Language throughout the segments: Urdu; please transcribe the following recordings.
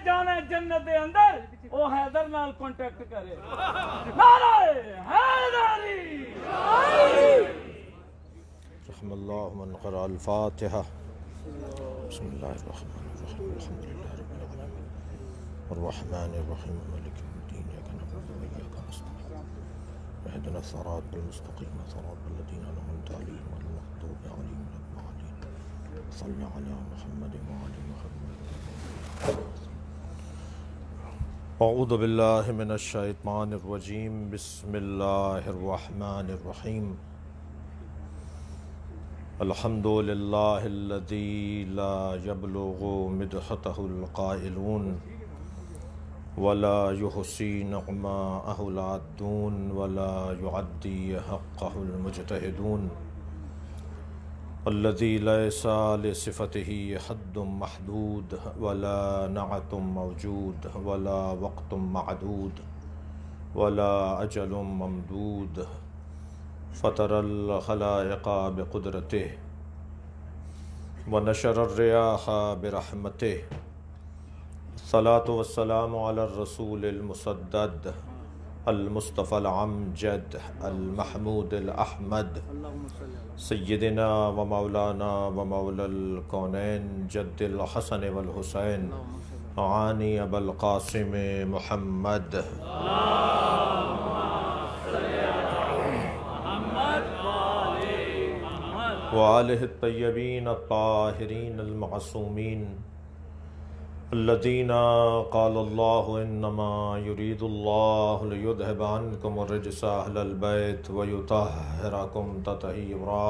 جانا جنت دے اندر او حیدر نال کانٹیکٹ کرے نعرہ حیدری رحم اللہ من قرأ الفاتحہ بسم اللہ الرحمن الرحیم الحمد للہ رب العالمین الرحمن الرحیم مالک یوم الدین ایاک نعبد و ایاک نستعین اہدنا الصراط المستقیم صراط الذین انعمت علیہم غیر المغضوب علیہم ولا الضالین صلی علی محمد وعلی محمد اعوذ باللہ من الشیطان الرجیم بسم اللہ الرحمن الرحیم الحمد للہ الذی لا یبلغ مدحتہ القائلون ولا یحصی نعماءہ العادون ولا یعدی حقہ المجتہدون الذی لیس لصفتہ حد محدود ولا نعت موجود ولا وقت معدود ولا اجل ممدود فطر الخلائق بقدرته ونشر الرياح برحمته الصلاة والسلام على الرسول المسدد المصطفى العمجد المحمود الأحمد سيدنا ومولانا ومولى الكونين جد الحسن والحسين عاني أبا القاسم محمد وآلہ الطیبین الطاہرین المعصومین الذین قال اللہ انما یرید اللہ لیذہب عنکم الرجس اہل البیت ویطہرکم تطہیرا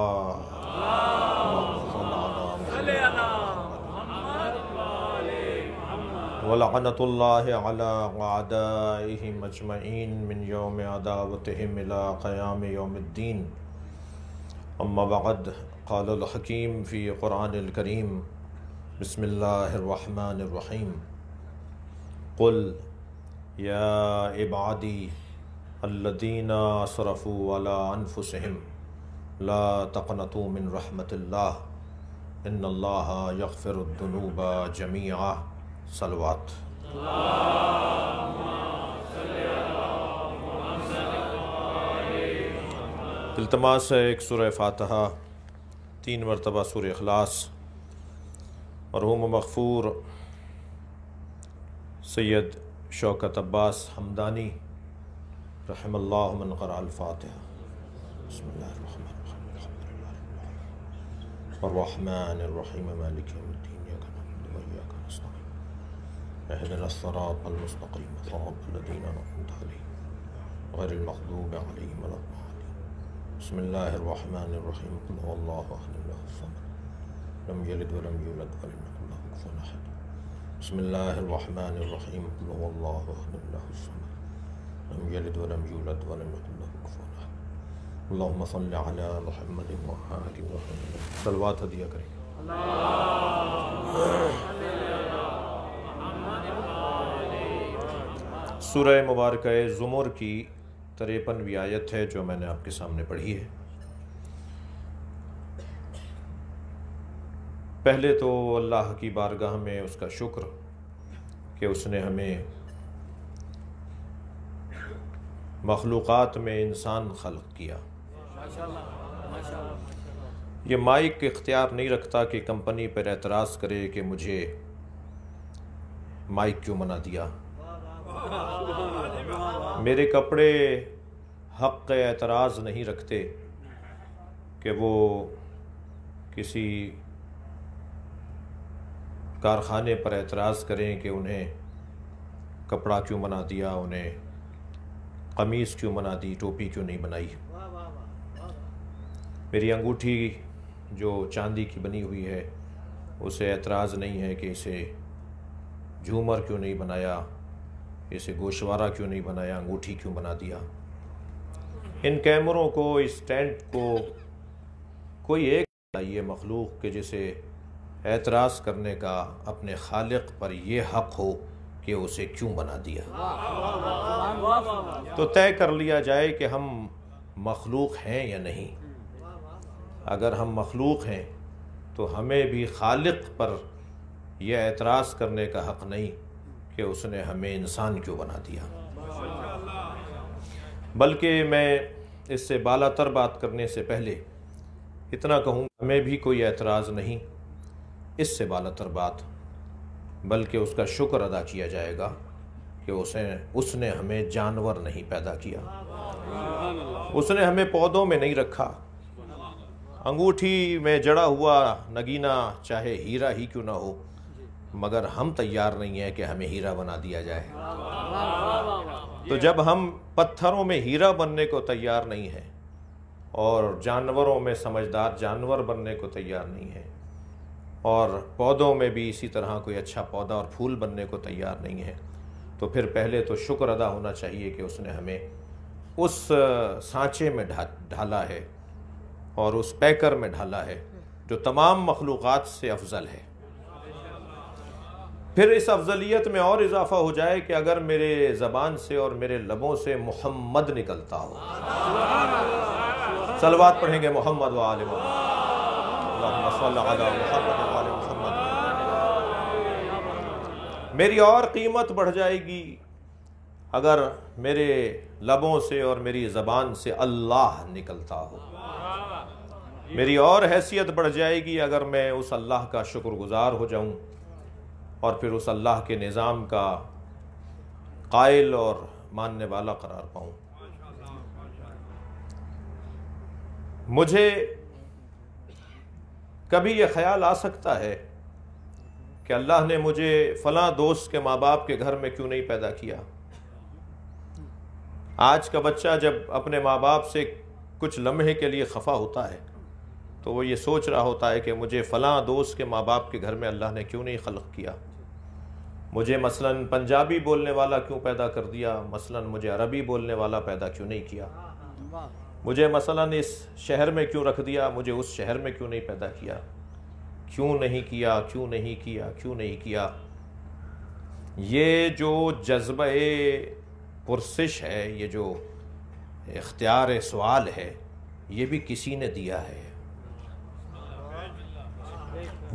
ولعنۃ اللہ علی اعدائہم اجمعین من یوم عداوتہم الی قیام یوم الدین اما بعد قال الحکیم فی قرآن الکریم بسم اللہ الرحمن الرحیم قل یا عبادی الذین اسرفوا علی انفسہم لا تقنطوا من رحمت اللہ ان اللہ یغفر الذنوب جمیعا صلوات التماس ہے ایک سورہ فاتحہ 3 مرتبہ سورہ اخلاص مرحوم و مغفور سید شوکت عباس حمدانی رحم اللہ من قرأ الفاتحہ بسم اللہ الرحمن الرحیم الحمد للہ رب العالمین الرحمن الرحیم مالک یوم الدین ایاک نعبد و ایاک نستعین اہدنا الصراط المستقیم صراط الذین انعمت علیہم غیر المغضوب علیہم ولا الضالین بسم اللہ الرحمن الرحیم قل هو اللہ احد اللہ الصمد لم یلد ولم یولد ولم یکن له کفوا احد بسم اللہ الرحمن الرحیم قل هو اللہ احد اللہ الصمد لم یلد ولم یولد ولم یکن له کفوا احد اللہم صل علی محمد وآل محمد صلوات ہدیہ کریں سورہ مبارکہ زمر کی 53ویں آیت ہے جو میں نے آپ کے سامنے پڑھی ہے۔ پہلے تو اللہ کی بارگاہ میں اس کا شکر کہ اس نے ہمیں مخلوقات میں انسان خلق کیا۔ یہ مائک اختیار نہیں رکھتا کہ کمپنی پر اعتراض کرے کہ مجھے مائک کیوں منع دیا۔ میرے کپڑے حق اعتراض نہیں رکھتے کہ وہ کسی کارخانے پر اعتراض کریں کہ انہیں کپڑا کیوں بنا دیا، انہیں قمیص کیوں بنا دی، ٹوپی کیوں نہیں بنائی۔ میری انگوٹھی جو چاندی کی بنی ہوئی ہے اسے اعتراض نہیں ہے کہ اسے جھومر کیوں نہیں بنایا، اسے گوشوارہ کیوں نہیں بنایا، انگوٹھی کیوں بنا دیا۔ ان کیمروں کو، اس اسٹینڈ کو کوئی ایک چاہیے مخلوق کے جسے اعتراض کرنے کا اپنے خالق پر یہ حق ہو کہ اسے کیوں بنا دیا۔ تو طے کر لیا جائے کہ ہم مخلوق ہیں یا نہیں۔ اگر ہم مخلوق ہیں تو ہمیں بھی خالق پر یہ اعتراض کرنے کا حق نہیں کہ اس نے ہمیں انسان کیوں بنا دیا۔ بلکہ میں اس سے بالا تر بات کرنے سے پہلے اتنا کہوں، ہمیں بھی کوئی اعتراض نہیں اس سے بالا تر بات، بلکہ اس کا شکر ادا کیا جائے گا کہ اس نے ہمیں جانور نہیں پیدا کیا، اس نے ہمیں پودوں میں نہیں رکھا، انگوٹھی میں جڑا ہوا نگینہ چاہے ہیرا ہی کیوں نہ ہو، مگر ہم تیار نہیں ہیں کہ ہمیں ہیرا بنا دیا جائے۔ تو جب ہم پتھروں میں ہیرا بننے کو تیار نہیں ہیں اور جانوروں میں سمجھدار جانور بننے کو تیار نہیں ہیں اور پودوں میں بھی اسی طرح کوئی اچھا پودا اور پھول بننے کو تیار نہیں ہے، تو پھر پہلے تو شکر ادا ہونا چاہیے کہ اس نے ہمیں اس سانچے میں ڈھالا ہے اور اس پیکر میں ڈھالا ہے جو تمام مخلوقات سے افضل ہے۔ پھر اس افضلیت میں اور اضافہ ہو جائے کہ اگر میرے زبان سے اور میرے لبوں سے محمد نکلتا ہو، صلوات پڑھیں گے محمد و آل محمد، اللہم صل علی محمد و آل محمد، میری اور قیمت بڑھ جائے گی اگر میرے لبوں سے اور میری زبان سے اللہ نکلتا ہو، میری اور حیثیت بڑھ جائے گی اگر میں اس اللہ کا شکر گزار ہو جاؤں اور پھر اس اللہ کے نظام کا قائل اور ماننے والا قرار پاؤں۔ مجھے کبھی یہ خیال آ سکتا ہے کہ اللہ نے مجھے فلاں دوست کے ماں باپ کے گھر میں کیوں نہیں پیدا کیا۔ آج کا بچہ جب اپنے ماں باپ سے کچھ لمحے کے لیے خفا ہوتا ہے تو وہ یہ سوچ رہا ہوتا ہے کہ مجھے فلاں دوست کے ماں باپ کے گھر میں اللہ نے کیوں نہیں خلق کیا، مجھے مثلاً پنجابی بولنے والا کیوں پیدا کر دیا، مثلاً مجھے عربی بولنے والا پیدا کیوں نہیں کیا، مجھے مثلاً اس شہر میں کیوں رکھ دیا، مجھے اس شہر میں کیوں نہیں پیدا کیا، کیوں نہیں کیا، کیوں نہیں کیا، کیوں نہیں کیا۔ یہ جو جذبہ پرسش ہے، یہ جو اختیار سوال ہے، یہ بھی کسی نے دیا ہے،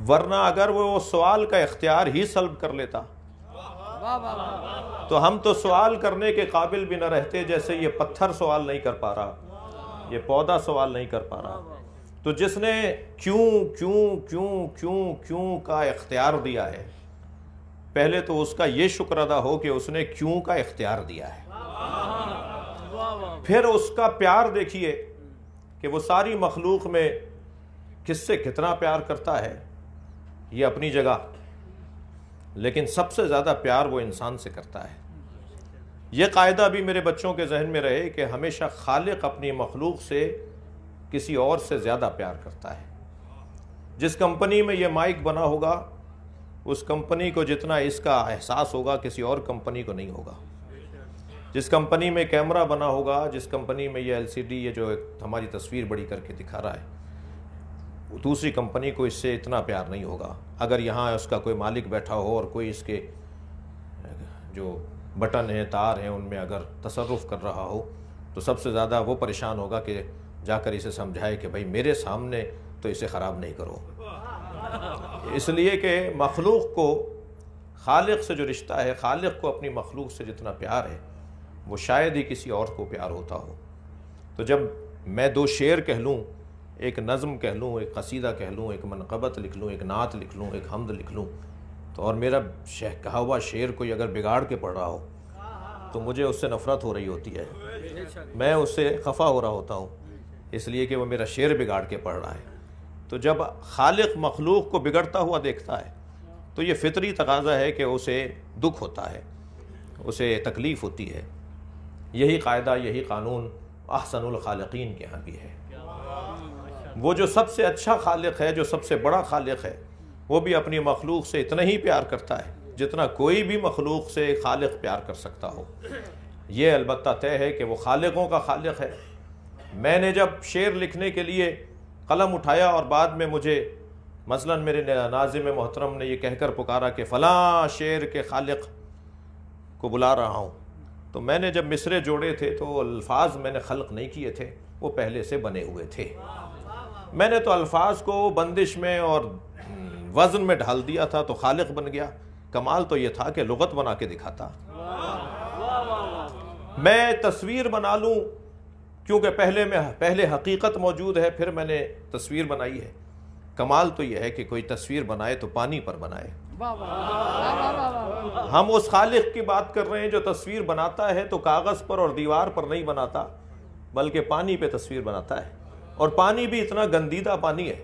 ورنہ اگر وہ سوال کا اختیار ہی سلب کر لیتا تو ہم تو سوال کرنے کے قابل بھی نہ رہتے، جیسے یہ پتھر سوال نہیں کر پا رہا، یہ پودا سوال نہیں کر پا رہا۔ تو جس نے کیوں کیوں کیوں کیوں کیوں کا اختیار دیا ہے، پہلے تو اس کا یہ شکر ادا ہو کہ اس نے کیوں کا اختیار دیا ہے۔ پھر اس کا پیار دیکھیے کہ وہ ساری مخلوق میں کس سے کتنا پیار کرتا ہے، یہ اپنی جگہ، لیکن سب سے زیادہ پیار وہ انسان سے کرتا ہے۔ یہ قاعدہ بھی میرے بچوں کے ذہن میں رہے کہ ہمیشہ خالق اپنی مخلوق سے کسی اور سے زیادہ پیار کرتا ہے۔ جس کمپنی میں یہ مائک بنا ہوگا، اس کمپنی کو جتنا اس کا احساس ہوگا کسی اور کمپنی کو نہیں ہوگا۔ جس کمپنی میں کیمرہ بنا ہوگا، جس کمپنی میں یہ LCD، یہ جو ہماری تصویر بڑی کر کے دکھا رہا ہے، دوسری کمپنی کو اس سے اتنا پیار نہیں ہوگا۔ اگر یہاں اس کا کوئی مالک بیٹھا ہو اور کوئی اس کے جو بٹن ہیں، تار ہیں، ان میں اگر تصرف کر رہا ہو تو سب سے زیادہ وہ پریشان ہوگا کہ جا کر اسے سمجھائے کہ بھائی میرے سامنے تو اسے خراب نہیں کرو۔ اس لیے کہ مخلوق کو خالق سے جو رشتہ ہے، خالق کو اپنی مخلوق سے جتنا پیار ہے وہ شاید ہی کسی اور کو پیار ہوتا ہو۔ تو جب میں دو شعر کہہ لوں، ایک نظم کہہ لوں، ایک قصیدہ کہہ لوں، ایک منقبت لکھ لوں، ایک نعت لکھ لوں، ایک حمد لکھ لوں، تو اور میرا کہا ہوا شعر کوئی اگر بگاڑ کے پڑھ رہا ہو تو مجھے اس سے نفرت ہو رہی ہوتی ہے، میں اس سے خفا ہو رہا ہوتا ہوں، اس لیے کہ وہ میرا شعر بگاڑ کے پڑھ رہا ہے۔ تو جب خالق مخلوق کو بگڑتا ہوا دیکھتا ہے تو یہ فطری تقاضا ہے کہ اسے دکھ ہوتا ہے، اسے تکلیف ہوتی ہے۔ یہی قاعدہ، یہی قانون احسن الخالقین کے ہاں بھی ہے۔ وہ جو سب سے اچھا خالق ہے، جو سب سے بڑا خالق ہے، وہ بھی اپنی مخلوق سے اتنا ہی پیار کرتا ہے جتنا کوئی بھی مخلوق سے خالق پیار کر سکتا ہو۔ یہ البتہ طے ہے کہ وہ خالقوں کا خالق ہے۔ میں نے جب شعر لکھنے کے لیے قلم اٹھایا اور بعد میں مجھے مثلاً میرے ناظم محترم نے یہ کہہ کر پکارا کہ فلاں شعر کے خالق کو بلا رہا ہوں، تو میں نے جب مصرے جوڑے تھے تو الفاظ میں نے خلق نہیں کیے تھے، وہ پہلے سے بنے ہوئے تھے۔ میں نے تو الفاظ کو بندش میں اور وزن میں ڈھال دیا تھا تو خالق بن گیا، کمال تو یہ تھا کہ لغت بنا کے دکھاتا. میں تصویر بنا لوں کیونکہ پہلے حقیقت موجود ہے، پھر میں نے تصویر بنائی ہے. کمال تو یہ ہے کہ کوئی تصویر بنائے تو پانی پر بنائے. ہم اس خالق کی بات کر رہے ہیں جو تصویر بناتا ہے تو کاغذ پر اور دیوار پر نہیں بناتا بلکہ پانی پہ تصویر بناتا ہے. اور پانی بھی اتنا گندیدہ پانی ہے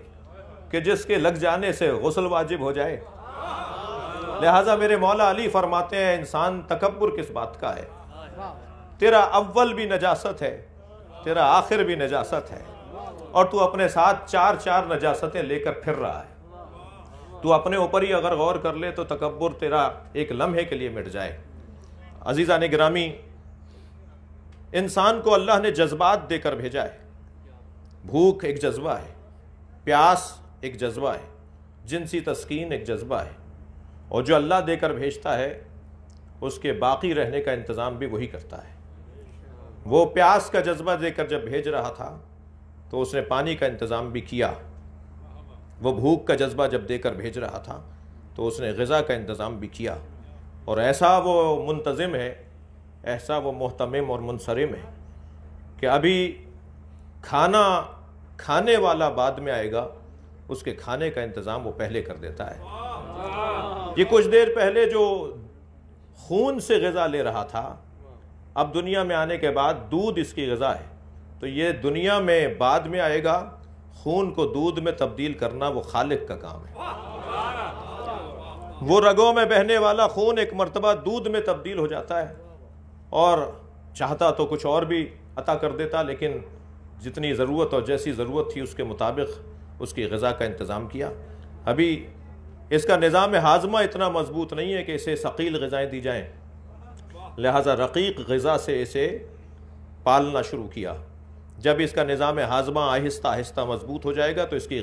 کہ جس کے لگ جانے سے غسل واجب ہو جائے. لہٰذا میرے مولا علی فرماتے ہیں انسان تکبر کس بات کا ہے؟ تیرا اول بھی نجاست ہے، تیرا آخر بھی نجاست ہے، اور تو اپنے ساتھ چار نجاستیں لے کر پھر رہا ہے. تو اپنے اوپر ہی اگر غور کر لے تو تکبر تیرا ایک لمحے کے لیے مٹ جائے. عزیزان گرامی، انسان کو اللہ نے جذبات دے کر بھیجا ہے. بھوک ایک جذبہ ہے، پیاس ایک جذبہ ہے، جنسی تسکین ایک جذبہ ہے، اور جو اللہ دے کر بھیجتا ہے اس کے باقی رہنے کا انتظام بھی وہی کرتا ہے. وہ پیاس کا جذبہ دے کر جب بھیج رہا تھا تو اس نے پانی کا انتظام بھی کیا. وہ بھوک کا جذبہ جب دے کر بھیج رہا تھا تو اس نے غذا کا انتظام بھی کیا. اور ایسا وہ منتظم ہے، ایسا وہ محتمم اور منصرم ہے کہ ابھی کھانا کھانے والا بعد میں آئے گا، اس کے کھانے کا انتظام وہ پہلے کر دیتا ہے. یہ کچھ دیر پہلے جو خون سے غذا لے رہا تھا، اب دنیا میں آنے کے بعد دودھ اس کی غذا ہے. تو یہ دنیا میں بعد میں آئے گا. خون کو دودھ میں تبدیل کرنا وہ خالق کا کام ہے. وہ رگوں میں بہنے والا خون ایک مرتبہ دودھ میں تبدیل ہو جاتا ہے، اور چاہتا تو کچھ اور بھی عطا کر دیتا، لیکن جتنی ضرورت اور جیسی ضرورت تھی اس کے مطابق اس کی غذا کا انتظام کیا. ابھی اس کا نظام ہاضمہ اتنا مضبوط نہیں ہے کہ اسے ثقیل غذائیں دی جائیں، لہٰذا رقیق غذا سے اسے پالنا شروع کیا. جب اس کا نظام ہاضمہ آہستہ آہستہ مضبوط ہو جائے گا تو اس کی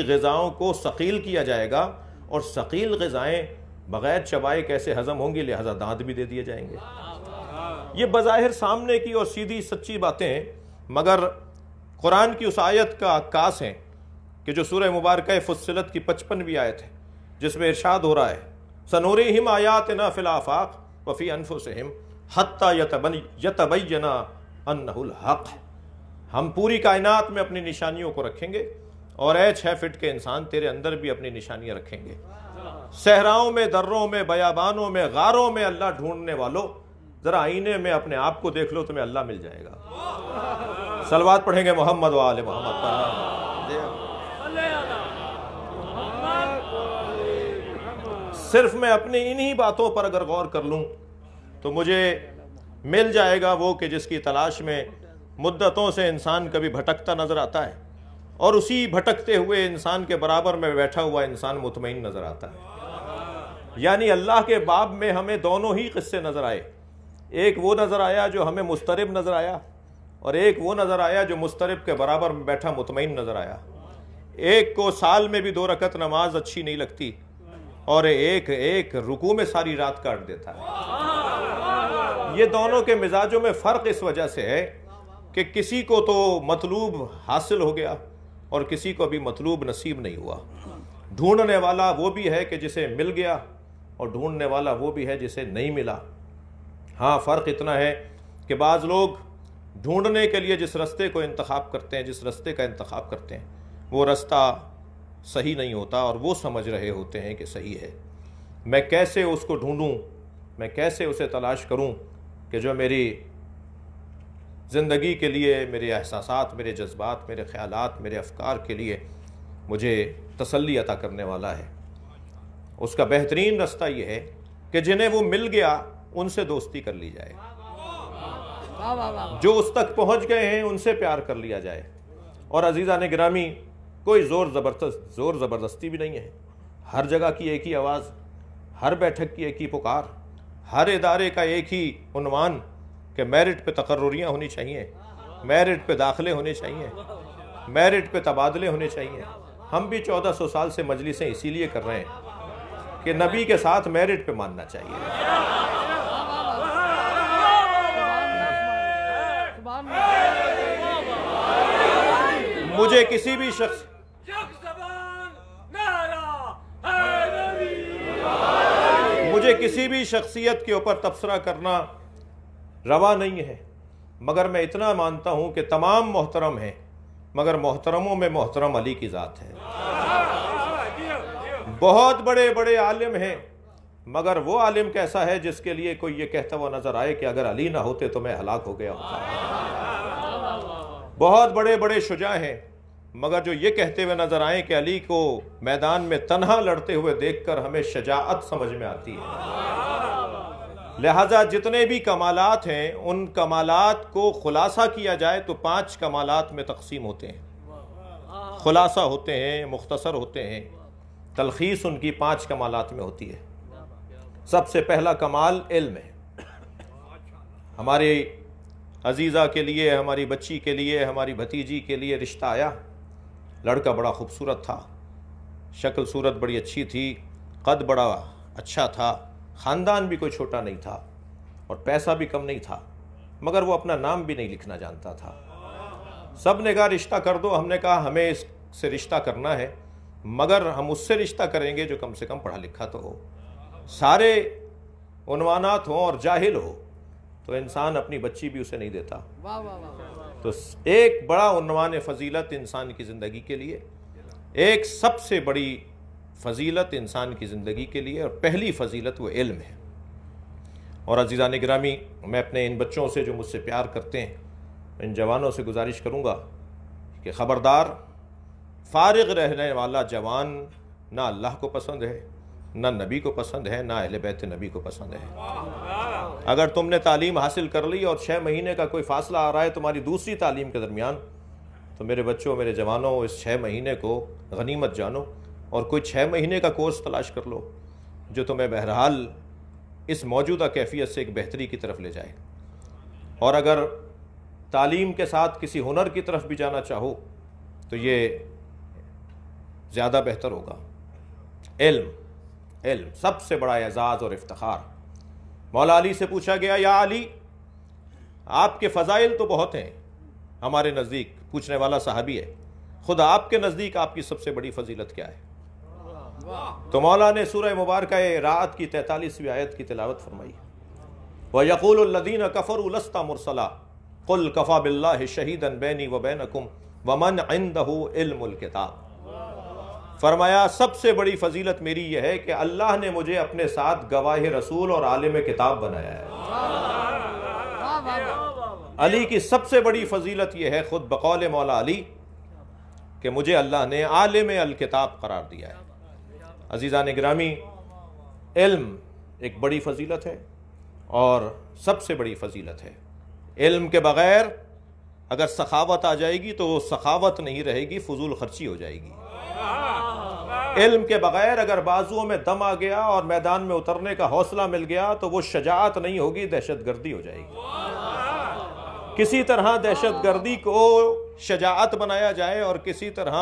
غذاؤں کو ثقیل کیا جائے گا، اور ثقیل غذائیں بغیر چبائے کیسے ہضم ہوں گی، لہٰذا دانت بھی دے دیے جائیں گے. یہ بظاہر سامنے کی اور سیدھی سچی باتیں ہیں، مگر قرآن کی اس آیت کا عکاس ہیں کہ جو سورہ مبارکہ فصلت کی 55ویں آیت ہے، جس میں ارشاد ہو رہا ہے سنوریہم آیاتنا فی الآفاق وفی انفسہم حتی یتبین انہ الحق. ہم پوری کائنات میں اپنی نشانیوں کو رکھیں گے، اور اے 6 فٹ کے انسان تیرے اندر بھی اپنی نشانیاں رکھیں گے. صحراؤں میں، دروں میں، بیابانوں میں، غاروں میں اللہ ڈھونڈنے والوں، ذرا آئینے میں اپنے آپ کو دیکھ لو، تمہیں اللہ مل جائے گا. صلوات پڑھیں گے محمد و آل محمد پر. صرف میں اپنی انہی باتوں پر اگر غور کر لوں تو مجھے مل جائے گا وہ کہ جس کی تلاش میں مدتوں سے انسان کبھی بھٹکتا نظر آتا ہے، اور اسی بھٹکتے ہوئے انسان کے برابر میں بیٹھا ہوا انسان مطمئن نظر آتا ہے. یعنی اللہ کے باب میں ہمیں دونوں ہی قصے نظر آئے. ایک وہ نظر آیا جو ہمیں مضطرب نظر آیا، اور ایک وہ نظر آیا جو مضطرب کے برابر میں بیٹھا مطمئن نظر آیا. ایک کو سال میں بھی 2 رکعت نماز اچھی نہیں لگتی، اور ایک رکوع میں ساری رات کاٹ دیتا ہے. یہ دونوں کے مزاجوں میں فرق اس وجہ سے ہے کہ کسی کو تو مطلوب حاصل ہو گیا اور کسی کو بھی مطلوب نصیب نہیں ہوا. ڈھونڈنے والا وہ بھی ہے کہ جسے مل گیا، اور ڈھونڈنے والا وہ بھی ہے جسے نہیں ملا. ہاں، فرق اتنا ہے کہ بعض لوگ ڈھونڈنے کے لیے جس رستے کو انتخاب کرتے ہیں، جس رستے کا انتخاب کرتے ہیں، وہ رستہ صحیح نہیں ہوتا، اور وہ سمجھ رہے ہوتے ہیں کہ صحیح ہے. میں کیسے اس کو ڈھونڈوں، میں کیسے اسے تلاش کروں کہ جو میری زندگی کے لیے، میرے احساسات، میرے جذبات، میرے خیالات، میرے افکار کے لیے مجھے تسلی عطا کرنے والا ہے. اس کا بہترین رستہ یہ ہے کہ جنہیں وہ مل گیا ان سے دوستی کر لی جائے، جو اس تک پہنچ گئے ہیں ان سے پیار کر لیا جائے. اور عزیزان گرامی، کوئی زور زبردستی بھی نہیں ہے. ہر جگہ کی ایک ہی آواز، ہر بیٹھک کی ایک ہی پکار، ہر ادارے کا ایک ہی عنوان کہ میرٹ پہ تقرریاں ہونی چاہیے، میرٹ پہ داخلے ہونے چاہیے، میرٹ پہ تبادلے ہونے چاہیے. ہم بھی 1400 سال سے مجلسیں اسی لیے کر رہے ہیں کہ نبی کے ساتھ میرٹ پہ ماننا چاہیے. مجھے کسی بھی شخص مجھے کسی بھی شخصیت کے اوپر تبصرہ کرنا روا نہیں ہے، مگر میں اتنا مانتا ہوں کہ تمام محترم ہیں، مگر محترموں میں محترم علی کی ذات ہے۔ بہت بڑے بڑے عالم ہیں، مگر وہ عالم کیسا ہے جس کے لیے کوئی یہ کہتا ہوا نظر آئے کہ اگر علی نہ ہوتے تو میں ہلاک ہو گیا ہوتا۔ بہت بڑے بڑے شجاع ہیں، مگر جو یہ کہتے ہوئے نظر آئیں کہ علی کو میدان میں تنہا لڑتے ہوئے دیکھ کر ہمیں شجاعت سمجھ میں آتی ہے۔ لہٰذا جتنے بھی کمالات ہیں ان کمالات کو خلاصہ کیا جائے تو 5 کمالات میں تقسیم ہوتے ہیں، خلاصہ ہوتے ہیں، مختصر ہوتے ہیں، تلخیص ان کی 5 کمالات میں ہوتی ہے۔ سب سے پہلا کمال علم ہے۔ ہماری عزیزہ کے لیے، ہماری بچی کے لیے، ہماری بھتیجی کے لیے رشتہ آیا۔ لڑکا بڑا خوبصورت تھا، شکل صورت بڑی اچھی تھی، قد بڑا اچھا تھا، خاندان بھی کوئی چھوٹا نہیں تھا اور پیسہ بھی کم نہیں تھا، مگر وہ اپنا نام بھی نہیں لکھنا جانتا تھا۔ سب نے کہا رشتہ کر دو۔ ہم نے کہا ہمیں اس سے رشتہ کرنا ہے، مگر ہم اس سے رشتہ کریں گے جو کم سے کم پڑھا لکھا تو ہو۔ سارے عنوانات ہوں اور جاہل ہو تو انسان اپنی بچی بھی اسے نہیں دیتا۔ تو ایک بڑا عنوان فضیلت انسان کی زندگی کے لیے، ایک سب سے بڑی فضیلت انسان کی زندگی کے لیے، اور پہلی فضیلت وہ علم ہے۔ اور عزیزان گرامی، میں اپنے ان بچوں سے جو مجھ سے پیار کرتے ہیں، ان جوانوں سے گزارش کروں گا کہ خبردار، فارغ رہنے والا جوان نہ اللہ کو پسند ہے، نہ نبی کو پسند ہے، نہ اہل بیت نبی کو پسند ہے۔ اگر تم نے تعلیم حاصل کر لی اور 6 مہینے کا کوئی فاصلہ آ رہا ہے تمہاری دوسری تعلیم کے درمیان، تو میرے بچوں، میرے جوانوں، اس 6 مہینے کو غنیمت جانو اور کوئی 6 مہینے کا کورس تلاش کر لو جو تمہیں بہرحال اس موجودہ کیفیت سے ایک بہتری کی طرف لے جائے۔ اور اگر تعلیم کے ساتھ کسی ہنر کی طرف بھی جانا چاہو تو یہ زیادہ بہتر ہوگا۔ علم سب سے بڑا اعزاز اور افتخار۔ مولا علی سے پوچھا گیا، یا علی، آپ کے فضائل تو بہت ہیں ہمارے نزدیک، پوچھنے والا صحابی ہے، خود آپ کے نزدیک آپ کی سب سے بڑی فضیلت کیا ہے؟ تو مولا نے سورہ مبارکہ رعد کی 43ویں آیت کی تلاوت فرمائی، وَيَقُولُ الَّذِينَ كَفَرُوا لَسْتَ مُرْسَلًا قُلْ كَفَى بِاللَّهِ شَهِيدًا بَيْنِي وَبَيْنَكُمْ وَمَنْ عِنْدَهُ عِلْمُ الْكِتَابِ۔ فرمایا سب سے بڑی فضیلت میری یہ ہے کہ اللہ نے مجھے اپنے ساتھ گواہ رسول اور عالم کتاب بنایا ہے۔ علی کی سب سے بڑی فضیلت یہ ہے، خود بقول مولا علی، کہ مجھے اللہ نے عالم الکتاب قرار دیا ہے۔ عزیزان گرامی، علم ایک بڑی فضیلت ہے اور سب سے بڑی فضیلت ہے۔ علم کے بغیر اگر سخاوت آ جائے گی تو وہ سخاوت نہیں رہے گی، فضول خرچی ہو جائے گی۔ علم کے بغیر اگر بازوؤں میں دم آ گیا اور میدان میں اترنے کا حوصلہ مل گیا تو وہ شجاعت نہیں ہوگی، دہشت گردی ہو جائے گی۔ کسی طرح دہشت گردی کو شجاعت بنایا جائے اور کسی طرح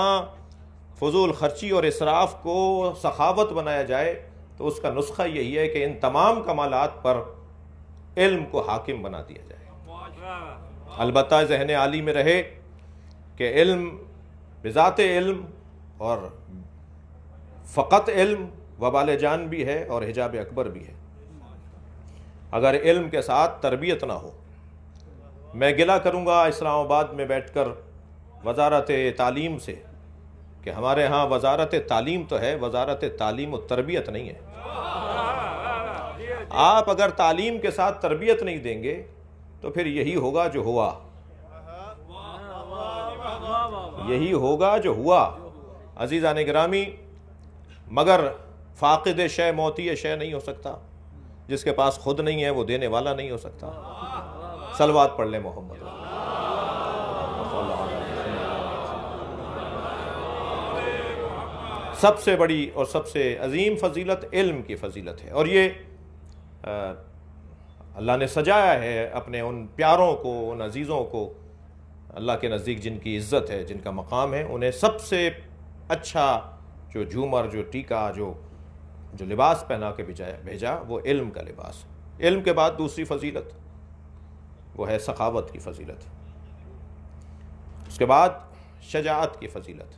فضول خرچی اور اسراف کو سخاوت بنایا جائے تو اس کا نسخہ یہی ہے کہ ان تمام کمالات پر علم کو حاکم بنا دیا جائے۔ البتہ ذہن عالی میں رہے کہ علم بذات علم اور فقط علم وبال جان بھی ہے اور حجاب اکبر بھی ہے۔ اگر علم کے ساتھ تربیت نہ ہو، میں گلہ کروں گا اسلام آباد میں بیٹھ کر وزارت تعلیم سے کہ ہمارے ہاں وزارت تعلیم تو ہے، وزارت تعلیم و تربیت نہیں ہے۔ آپ اگر تعلیم کے ساتھ تربیت نہیں دیں گے تو پھر یہی ہوگا جو ہوا، یہی ہوگا جو ہوا۔ عزیزان گرامی، مگر فاقد شے موتی شے نہیں ہو سکتا، جس کے پاس خود نہیں ہے وہ دینے والا نہیں ہو سکتا۔ صلوات پڑھ لیں محمد۔ سب سے بڑی اور سب سے عظیم فضیلت علم کی فضیلت ہے، اور یہ اللہ نے سجایا ہے اپنے ان پیاروں کو، ان عزیزوں کو، اللہ کے نزدیک جن کی عزت ہے، جن کا مقام ہے، انہیں سب سے اچھا جو جھومر، جو ٹیکا، جو لباس پہنا کے بھیجا وہ علم کا لباس۔ علم کے بعد دوسری فضیلت وہ ہے سخاوت کی فضیلت، اس کے بعد شجاعت کی فضیلت،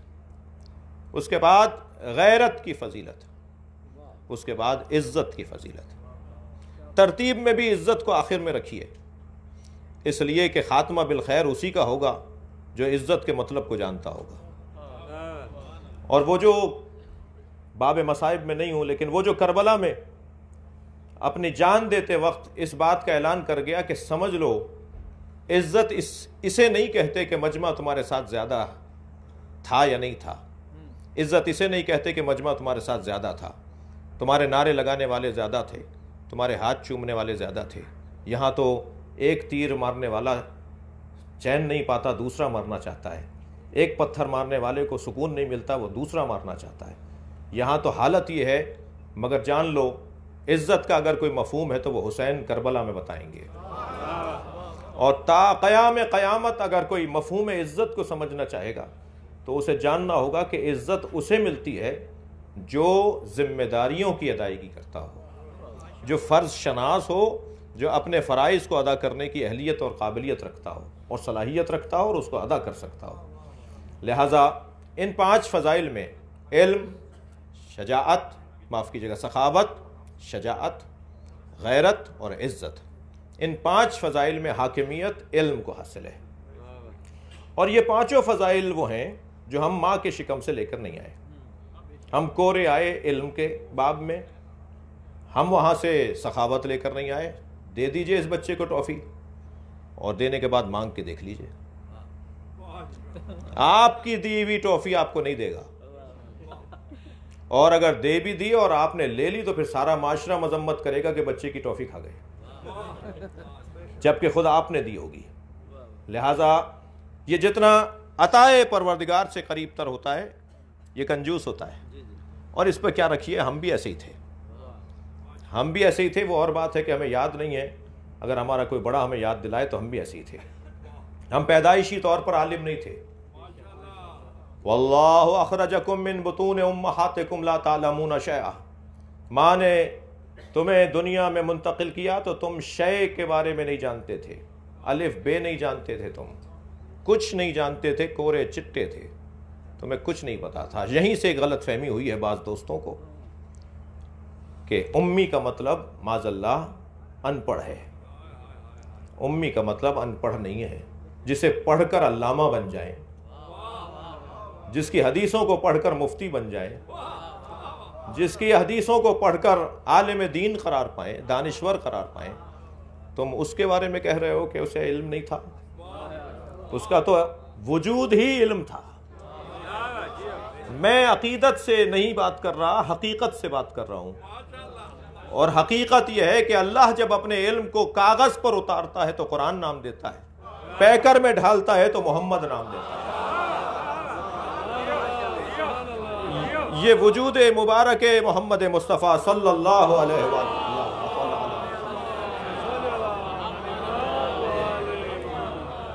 اس کے بعد غیرت کی فضیلت۔ اس کے بعد عزت کی فضیلت. ترتیب میں بھی عزت کو آخر میں رکھیے، اس لیے کہ خاتمہ بالخیر اسی کا ہوگا جو عزت کے مطلب کو جانتا ہوگا. اور وہ جو باب مصائب میں نہیں ہوں، لیکن وہ جو کربلا میں اپنی جان دیتے وقت اس بات کا اعلان کر گیا کہ سمجھ لو عزت اسے نہیں کہتے کہ مجمع تمہارے ساتھ زیادہ تھا یا نہیں تھا. عزت اسے نہیں کہتے کہ مجمع تمہارے ساتھ زیادہ تھا، تمہارے نعرے لگانے والے زیادہ تھے، تمہارے ہاتھ چومنے والے زیادہ تھے. یہاں تو ایک تیر مارنے والا چین نہیں پاتا، دوسرا مارنا چاہتا ہے. ایک پتھر مارنے والے کو سکون نہیں ملتا، وہ دوسرا مارنا چاہتا ہے. یہاں تو حالت یہ ہے، مگر جان لو عزت کا اگر کوئی مفہوم ہے تو وہ حسین کربلا میں بتائیں گے. اور تا قیام قیامت اگر کوئی مفہوم عزت کو سمجھنا چاہے گا تو اسے جاننا ہوگا کہ عزت اسے ملتی ہے جو ذمہ داریوں کی ادائیگی کرتا ہو، جو فرض شناس ہو، جو اپنے فرائض کو ادا کرنے کی اہلیت اور قابلیت رکھتا ہو اور صلاحیت رکھتا ہو اور اس کو ادا کر سکتا ہو. لہٰذا ان 5 فضائل میں علم، شجاعت، معاف کیجیے گا، سخاوت، شجاعت، غیرت اور عزت، ان 5 فضائل میں حاکمیت علم کو حاصل ہے. اور یہ 5 فضائل وہ ہیں جو ہم ماں کے شکم سے لے کر نہیں آئے. ہم کورے آئے علم کے باب میں، ہم وہاں سے سخاوت لے کر نہیں آئے. دے دیجئے اس بچے کو ٹافی، اور دینے کے بعد مانگ کے دیکھ لیجئے، آپ کی دی ہوئی ٹافی آپ کو نہیں دے گا. اور اگر دے بھی دی اور آپ نے لے لی تو پھر سارا معاشرہ مذمت کرے گا کہ بچے کی ٹافی کھا گئے، جبکہ خود آپ نے دی ہوگی. لہٰذا یہ جتنا عطائے پروردگار سے قریب تر ہوتا ہے یہ کنجوس ہوتا ہے. اور اس پہ کیا رکھیے، ہم بھی ایسے ہی تھے، ہم بھی ایسے ہی تھے. وہ اور بات ہے کہ ہمیں یاد نہیں ہے، اگر ہمارا کوئی بڑا ہمیں یاد دلائے تو ہم بھی ایسے ہی تھے. ہم پیدائشی طور پر عالم نہیں تھے. واللہ اخرجکم من بطون امہاتکم لا تعلمون شیئا، ماں نے تمہیں دنیا میں منتقل کیا تو تم شے کے بارے میں نہیں جانتے تھے، الف بے نہیں جانتے تھے، تم کچھ نہیں جانتے تھے، کورے چٹے تھے، تمہیں کچھ نہیں پتا تھا. یہیں سے ایک غلط فہمی ہوئی ہے بعض دوستوں کو کہ امی کا مطلب معاذ اللہ ان پڑھ ہے. امی کا مطلب ان پڑھ نہیں ہے. جسے پڑھ کر علامہ بن جائیں، جس کی حدیثوں کو پڑھ کر مفتی بن جائیں، جس کی حدیثوں کو پڑھ کر عالم دین قرار پائیں، دانشور قرار پائیں، تم اس کے بارے میں کہہ رہے ہو کہ اسے علم نہیں تھا. اس کا تو وجود ہی علم تھا. میں عقیدت سے نہیں بات کر رہا، حقیقت سے بات کر رہا ہوں. اور حقیقت یہ ہے کہ اللہ جب اپنے علم کو کاغذ پر اتارتا ہے تو قرآن نام دیتا ہے، پیکر میں ڈھالتا ہے تو محمد نام دیتا ہے. یہ وجود مبارک محمد مصطفیٰ صلی اللہ علیہ وسلم،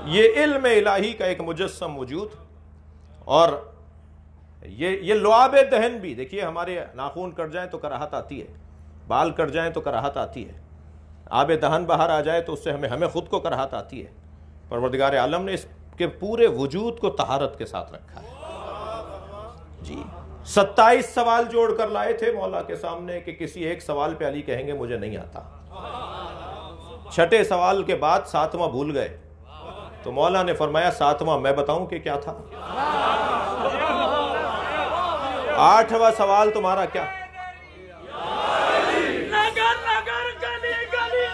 یہ علم الہی کا ایک مجسم وجود. اور یہ لعاب دہن بھی دیکھیے، ہمارے ناخون کٹ جائیں تو کراہت آتی ہے، بال کٹ جائیں تو کراہت آتی ہے، آب دہن باہر آ جائے تو اس سے ہمیں خود کو کراہت آتی ہے. پروردگار عالم نے اس کے پورے وجود کو طہارت کے ساتھ رکھا ہے. جی 27 سوال جوڑ کر لائے تھے مولا کے سامنے کہ کسی ایک سوال پہ علی کہیں گے مجھے نہیں آتا. 6 سوال کے بعد 7واں بھول گئے تو مولا نے فرمایا 7واں میں بتاؤں کہ کیا تھا. 8واں سوال تمہارا کیا؟ نگر نگر گلی گلی،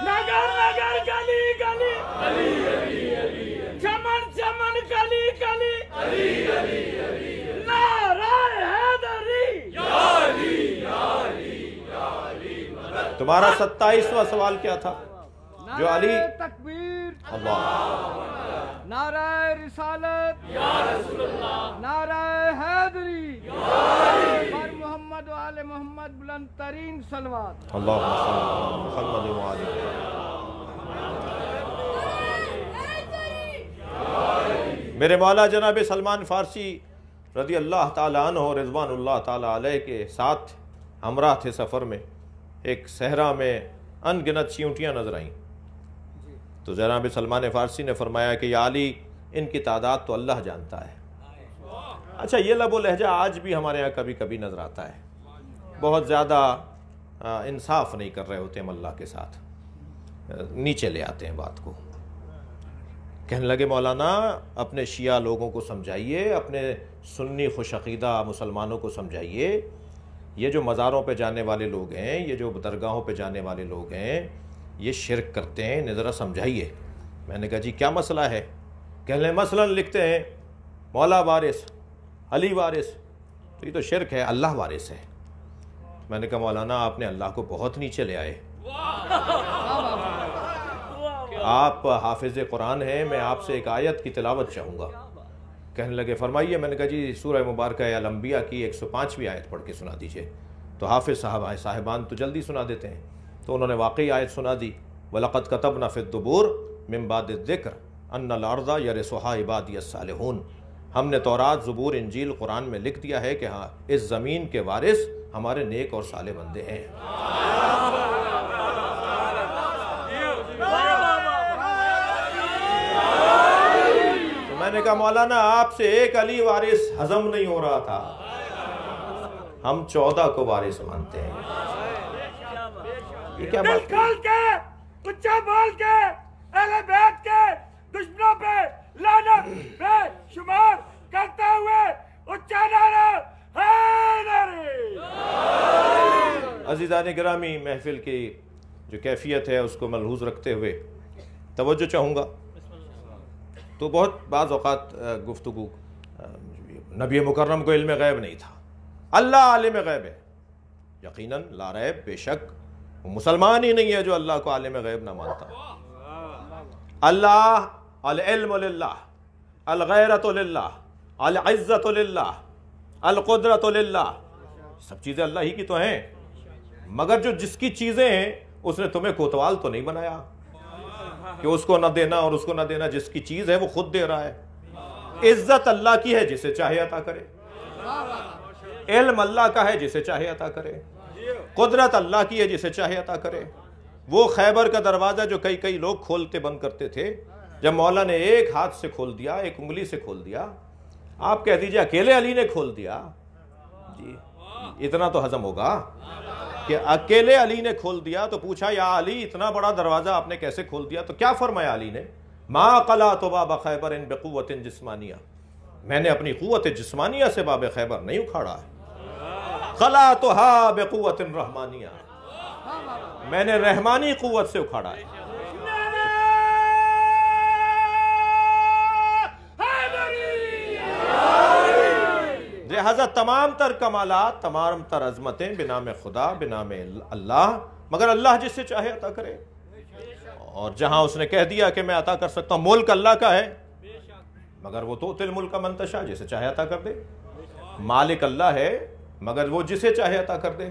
نگر نگر گلی گلی، چمن چمن گلی گلی، نعرہ حیدری. تمہارا 27واں سوال کیا تھا جو علی؟ تکبیر، اللہ، نعرہ رسالت، نعرہ حیدری، پر محمد و آل محمد بلند ترین صلوات. اللہم صلی علی محمد و آلہ. میرے مولا جناب سلمان فارسی رضی اللہ تعالیٰ عنہ رضوان اللہ تعالیٰ علیہ کے ساتھ ہمراہ تھے سفر میں. ایک صحرا میں ان گنت چیونٹیاں نظر آئیں تو جناب سلمان فارسی نے فرمایا کہ یا علی، ان کی تعداد تو اللہ جانتا ہے، اچھا یہ لب و لہجہ آج بھی ہمارے یہاں کبھی کبھی نظر آتا ہے، بہت زیادہ انصاف نہیں کر رہے ہوتے ہم اللہ کے ساتھ، نیچے لے آتے ہیں بات کو. کہنے لگے مولانا اپنے شیعہ لوگوں کو سمجھائیے، اپنے سنی خوش عقیدہ مسلمانوں کو سمجھائیے، یہ جو مزاروں پہ جانے والے لوگ ہیں، یہ جو درگاہوں پہ جانے والے لوگ ہیں، یہ شرک کرتے ہیں، انہیں ذرا سمجھائیے. میں نے کہا جی کیا مسئلہ ہے؟ کہنے لگے مثلا لکھتے ہیں مولا وارث، علی وارث، تو یہ تو شرک ہے، اللہ وارث ہے. میں نے کہا مولانا آپ نے اللہ کو بہت نیچے لے آئے، آپ حافظ قرآن ہیں، میں آپ سے ایک آیت کی تلاوت چاہوں گا. کہنے لگے فرمائیے. میں نے کہا جی سورہ مبارکہ الانبیاء کی 105ویں آیت پڑھ کے سنا دیجئے. تو حافظ صاحبان تو جلدی سنا دیتے ہیں، تو انہوں نے واقعی آیت سنا دی. وَلَقَدْ كَتَبْنَا فِي الزُّبُورِ مِن بَعْدِ الذِّكْرِ أَنَّ الْأَرْضَ يَرِثُهَا عِبَادِيَ الصَّالِحُونَ. ہم نے تورات، زبور، انجیل، قرآن میں لکھ دیا ہے کہ ہاں اس زمین کے وارث ہمارے نیک اور صالح بندے ہیں. میں نے کہا مولانا آپ سے ایک علی وارث ہضم نہیں ہو رہا تھا، ہم 14 کو وارث مانتے ہیں. یہ کیا بات کھول کے اچھا بول کے اہل بیت کے دشمنوں پہ لعنت بے شمار کرتے ہوئے اچھا نعرہ حیدری. عزیزان گرامی، محفل کی جو کیفیت ہے اس کو ملحوظ رکھتے ہوئے توجہ چاہوں گا. تو بہت بعض اوقات گفتگو، نبی مکرم کو علم غیب نہیں تھا، اللہ عالم غیب ہے، یقیناً لا ریب، بے شک وہ مسلمان ہی نہیں ہے جو اللہ کو عالم غیب نہ مانتا. اللہ العلم للہ، الغیرت للہ، العزت للہ، القدرت للہ، سب چیزیں اللہ ہی کی تو ہیں، مگر جو جس کی چیزیں ہیں اس نے تمہیں کوتوال تو نہیں بنایا کہ اس کو نہ دینا اور اس کو نہ دینا. جس کی چیز ہے وہ خود دے رہا ہے. عزت اللہ کی ہے، جسے چاہے عطا کرے. علم اللہ کا ہے، جسے چاہے عطا کرے. قدرت اللہ کی ہے، جسے چاہے عطا کرے. وہ خیبر کا دروازہ جو کئی لوگ کھولتے بند کرتے تھے، جب مولا نے ایک ہاتھ سے کھول دیا، ایک انگلی سے کھول دیا، آپ کہہ دیجئے اکیلے علی نے کھول دیا. جی اتنا تو ہضم ہوگا کہ اکیلے علی نے کھول دیا. تو پوچھا یا علی اتنا بڑا دروازہ آپ نے کیسے کھول دیا؟ تو کیا فرمایا علی نے؟ ما قلعت باب خیبر بقوت جسمانیہ، میں نے اپنی قوت جسمانیہ سے باب خیبر نہیں اکھاڑا ہے، قلعتها بقوت رحمانیہ، میں نے رحمانی قوت سے اکھاڑا ہے. لہذا تمام تر کمالات، تمام تر عظمتیں بنام خدا، بنام اللہ، مگر اللہ جس سے چاہے عطا کرے. اور جہاں اس نے کہہ دیا کہ میں عطا کر سکتا ہوں، ملک اللہ کا ہے، مگر وہ تو تل ملک من تشاء، جسے چاہے عطا کر دے. مالک اللہ ہے مگر وہ جسے چاہے عطا کر دے.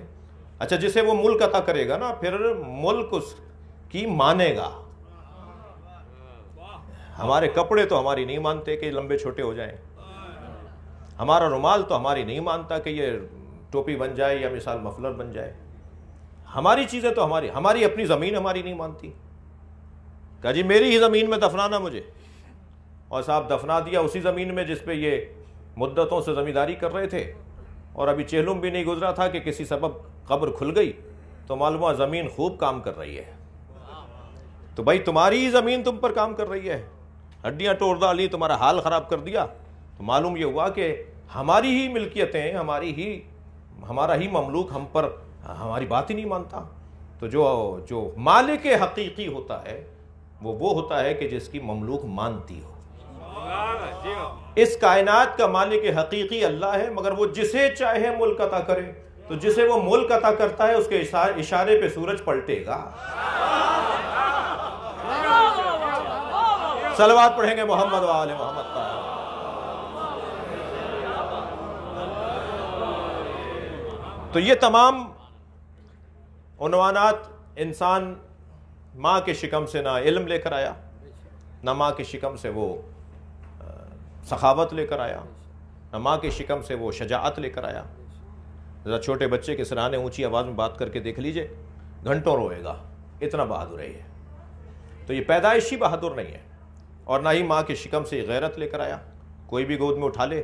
اچھا جسے وہ ملک عطا کرے گا نا، پھر ملک اس کی مانے گا. ہمارے کپڑے تو ہماری نہیں مانتے کہ لمبے چھوٹے ہو جائیں، ہمارا رومال تو ہماری نہیں مانتا کہ یہ ٹوپی بن جائے یا مثال مفلر بن جائے. ہماری چیزیں تو ہماری اپنی زمین ہماری نہیں مانتی. کہا جی میری ہی زمین میں دفنانا مجھے، اور صاحب دفنا دیا اسی زمین میں جس پہ یہ مدتوں سے زمینداری کر رہے تھے، اور ابھی چہلم بھی نہیں گزرا تھا کہ کسی سبب قبر کھل گئی تو معلوم ہوا زمین خوب کام کر رہی ہے. تو بھائی تمہاری ہی زمین تم پر کام کر رہی ہے، ہڈیاں توڑ ڈالی، تمہارا حال خراب کر دیا، تو معلوم یہ ہوا کہ ہماری ہی ملکیتیں، ہمارا ہی مملوک ہم پر ہماری بات ہی نہیں مانتا. تو جو مالک حقیقی ہوتا ہے وہ ہوتا ہے کہ جس کی مملوک مانتی ہو. اس کائنات کا مالک حقیقی اللہ ہے، مگر وہ جسے چاہے ملک عطا کرے. تو جسے وہ ملک عطا کرتا ہے اس کے اشارے پہ سورج پلٹے گا. صلوات پڑھیں گے محمد و آل محمد کا. تو یہ تمام عنوانات انسان ماں کے شکم سے نہ علم لے کر آیا، نہ ماں کے شکم سے وہ سخاوت لے کر آیا، نہ ماں کے شکم سے وہ شجاعت لے کر آیا. ذرا چھوٹے بچے کے سرانے اونچی آواز میں بات کر کے دیکھ لیجئے، گھنٹوں روئے گا، اتنا بہادر ہے یہ. تو یہ پیدائشی بہادر نہیں ہے، اور نہ ہی ماں کے شکم سے یہ غیرت لے کر آیا. کوئی بھی گود میں اٹھا لے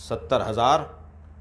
70,000,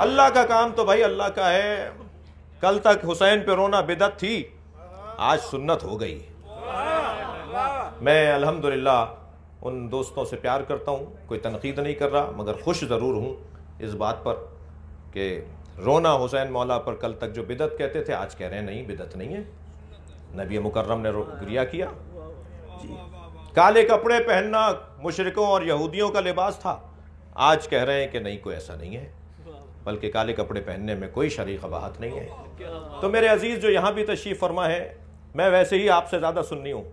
اللہ کا کام تو بھائی اللہ کا ہے. کل تک حسین پہ رونا بدعت تھی, آج سنت ہو گئی. میں الحمدللہ ان دوستوں سے پیار کرتا ہوں, کوئی تنقید نہیں کر رہا, مگر خوش ضرور ہوں اس بات پر کہ رونا حسین مولا پر کل تک جو بدعت کہتے تھے آج کہہ رہے ہیں نہیں بدعت نہیں ہے, نبی مکرم نے گریہ کیا. کالے کپڑے پہننا مشرکوں اور یہودیوں کا لباس تھا, آج کہہ رہے ہیں کہ نہیں کوئی ایسا نہیں ہے, بلکہ کالے کپڑے پہننے میں کوئی شرعی قباحت نہیں ہے. تو میرے عزیز جو یہاں بھی تشریف فرما ہے, میں ویسے ہی آپ سے زیادہ سنی ہوں.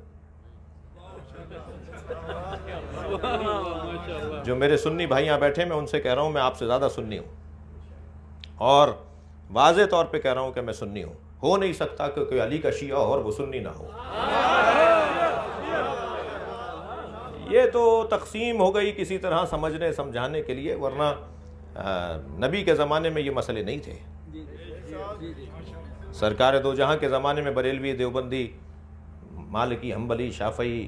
جو میرے سنی بھائی یہاں بیٹھے میں ان سے کہہ رہا ہوں میں آپ سے زیادہ سنی ہوں, اور واضح طور پہ کہہ رہا ہوں کہ میں سنی ہوں. ہو نہیں سکتا کہ کوئی علی کا شیعہ ہو اور وہ سنی نہ ہو. یہ تو تقسیم ہو گئی کسی طرح سمجھنے سمجھانے کے لیے, ورنہ نبی کے زمانے میں یہ مسئلے نہیں تھے. سرکار دو جہاں کے زمانے میں بریلوی, دیوبندی, مالکی, حنبلی, شافعی,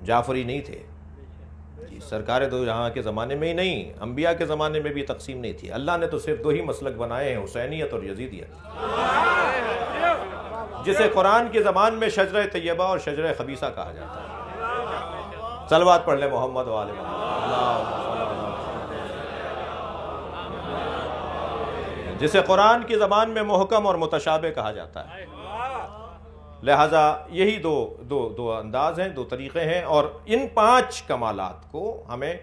جعفری نہیں تھے. سرکار دو جہاں کے زمانے میں ہی نہیں, انبیاء کے زمانے میں بھی تقسیم نہیں تھی. اللہ نے تو صرف دو ہی مسلک بنائے ہیں, حسینیت اور یزیدیت, جسے قرآن کی زبان میں شجرہ طیبہ اور شجرہ خبیثہ کہا جاتا ہے. صلوات پڑھ لیں محمد و آل محمد. جسے قرآن کی زبان میں محکم اور متشابہ کہا جاتا ہے. لہٰذا یہی دو انداز ہیں, دو طریقے ہیں, اور ان 5 کمالات کو ہمیں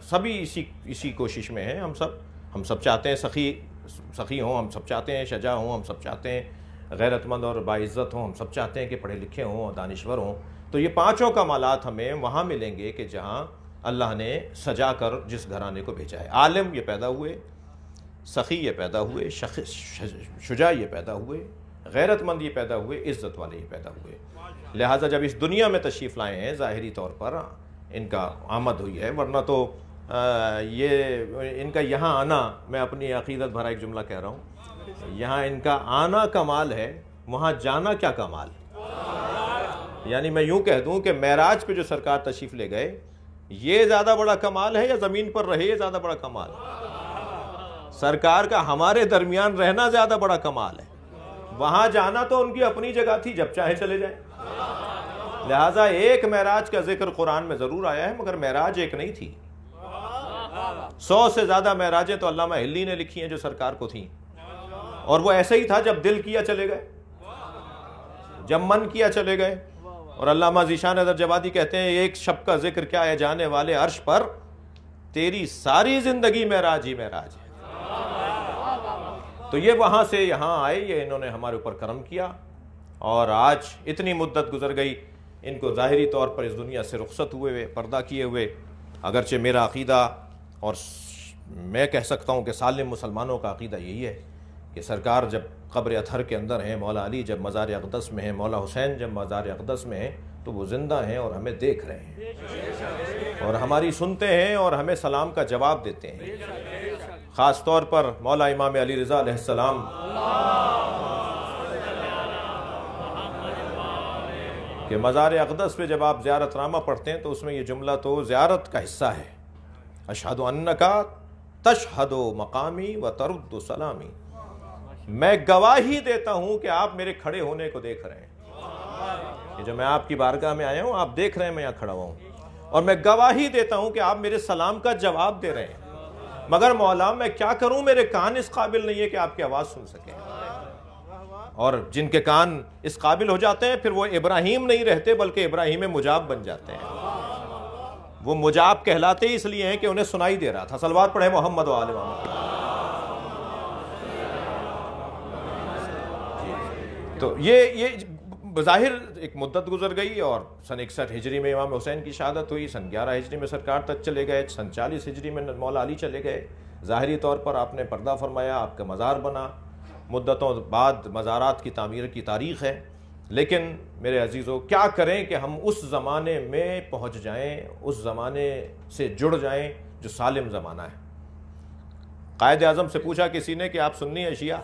سبھی اسی کوشش میں ہیں. ہم سب چاہتے ہیں سخی ہوں, ہم سب چاہتے ہیں شجاع ہوں, ہم سب چاہتے ہیں غیرت مند اور باعزت ہوں, ہم سب چاہتے ہیں کہ پڑھے لکھے ہوں اور دانشور ہوں. تو یہ 5 کمالات ہمیں وہاں ملیں گے کہ جہاں اللہ نے سجا کر جس گھرانے کو بھیجا ہے. عالم یہ پیدا ہوئے, سخی یہ پیدا ہوئے, شجاع یہ پیدا ہوئے, غیرت مند یہ پیدا ہوئے, عزت والے یہ پیدا ہوئے. لہٰذا جب اس دنیا میں تشریف لائے ہیں ظاہری طور پر ان کا آمد ہوئی ہے, ورنہ تو یہ ان کا یہاں آنا, میں اپنی عقیدت بھرا ایک جملہ کہہ رہا ہوں, یہاں ان کا آنا کمال ہے, وہاں جانا کیا کمال. یعنی میں یوں کہہ دوں کہ معراج پہ جو سرکار تشریف لے گئے یہ زیادہ بڑا کمال ہے, یا زمین پر رہے یہ زیادہ بڑا کمال ہے. سرکار کا ہمارے درمیان رہنا زیادہ بڑا کمال ہے. وہاں جانا تو ان کی اپنی جگہ تھی, جب چاہے چلے جائیں. لہٰذا ایک معراج کا ذکر قرآن میں ضرور آیا ہے, مگر معراج ایک نہیں تھی. 100 سے زیادہ معراجیں تو علامہ حلی نے لکھی ہیں جو سرکار کو تھیں, اور وہ ایسے ہی تھا, جب دل کیا چلے گئے, جب من کیا چلے گئے. اور علامہ ذیشان حضرت جوادی کہتے ہیں ایک شب کا ذکر کیا ہے جانے والے عرش پر, تیری ساری زندگی معراج ہی معراج ہے. تو یہ وہاں سے یہاں آئے, یہ انہوں نے ہمارے اوپر کرم کیا, اور آج اتنی مدت گزر گئی, ان کو ظاہری طور پر اس دنیا سے رخصت ہوئے, پردہ کیے ہوئے. اگرچہ میرا عقیدہ, اور میں کہہ سکتا ہوں کہ سالم مسلمانوں کا عقیدہ یہی ہے کہ سرکار جب قبر اطہر کے اندر ہیں, مولا علی جب مزار اقدس میں ہیں, مولا حسین جب مزار اقدس میں ہیں, تو وہ زندہ ہیں اور ہمیں دیکھ رہے ہیں, اور ہماری سنتے ہیں, اور ہمیں سلام کا جواب دیتے ہیں. خاص طور پر مولا امام علی رضا علیہ السلام کہ مزار اقدس پہ جب آپ زیارت نامہ پڑھتے ہیں تو اس میں یہ جملہ تو زیارت کا حصہ ہے, اشہد انکا تشہد مقامی و ترد سلامی. میں گواہی دیتا ہوں کہ آپ میرے کھڑے ہونے کو دیکھ رہے ہیں, کہ جو میں آپ کی بارگاہ میں آیا ہوں آپ دیکھ رہے ہیں میں یہاں کھڑا ہوا ہوں, اور میں گواہی دیتا ہوں کہ آپ میرے سلام کا جواب دے رہے ہیں. مگر مولا میں کیا کروں, میرے کان اس قابل نہیں ہے کہ آپ کی آواز سن سکیں. اور جن کے کان اس قابل ہو جاتے ہیں پھر وہ ابراہیم نہیں رہتے بلکہ ابراہیم مجاب بن جاتے ہیں. وہ مجاب کہلاتے ہی اس لیے ہیں کہ انہیں سنائی دے رہا تھا. صلوات پڑھیں محمد و آل محمد. تو یہ بظاہر ایک مدت گزر گئی, اور سن 61 ہجری میں امام حسین کی شہادت ہوئی, سن 11 ہجری میں سرکار تک چلے گئے, سن 40 ہجری میں مولا علی چلے گئے. ظاہری طور پر آپ نے پردہ فرمایا, آپ کا مزار بنا, مدتوں بعد مزارات کی تعمیر کی تاریخ ہے. لیکن میرے عزیزو کیا کریں کہ ہم اس زمانے میں پہنچ جائیں, اس زمانے سے جڑ جائیں جو سالم زمانہ ہے. قائد اعظم سے پوچھا کسی نے کہ آپ سنی ہیں شیعہ,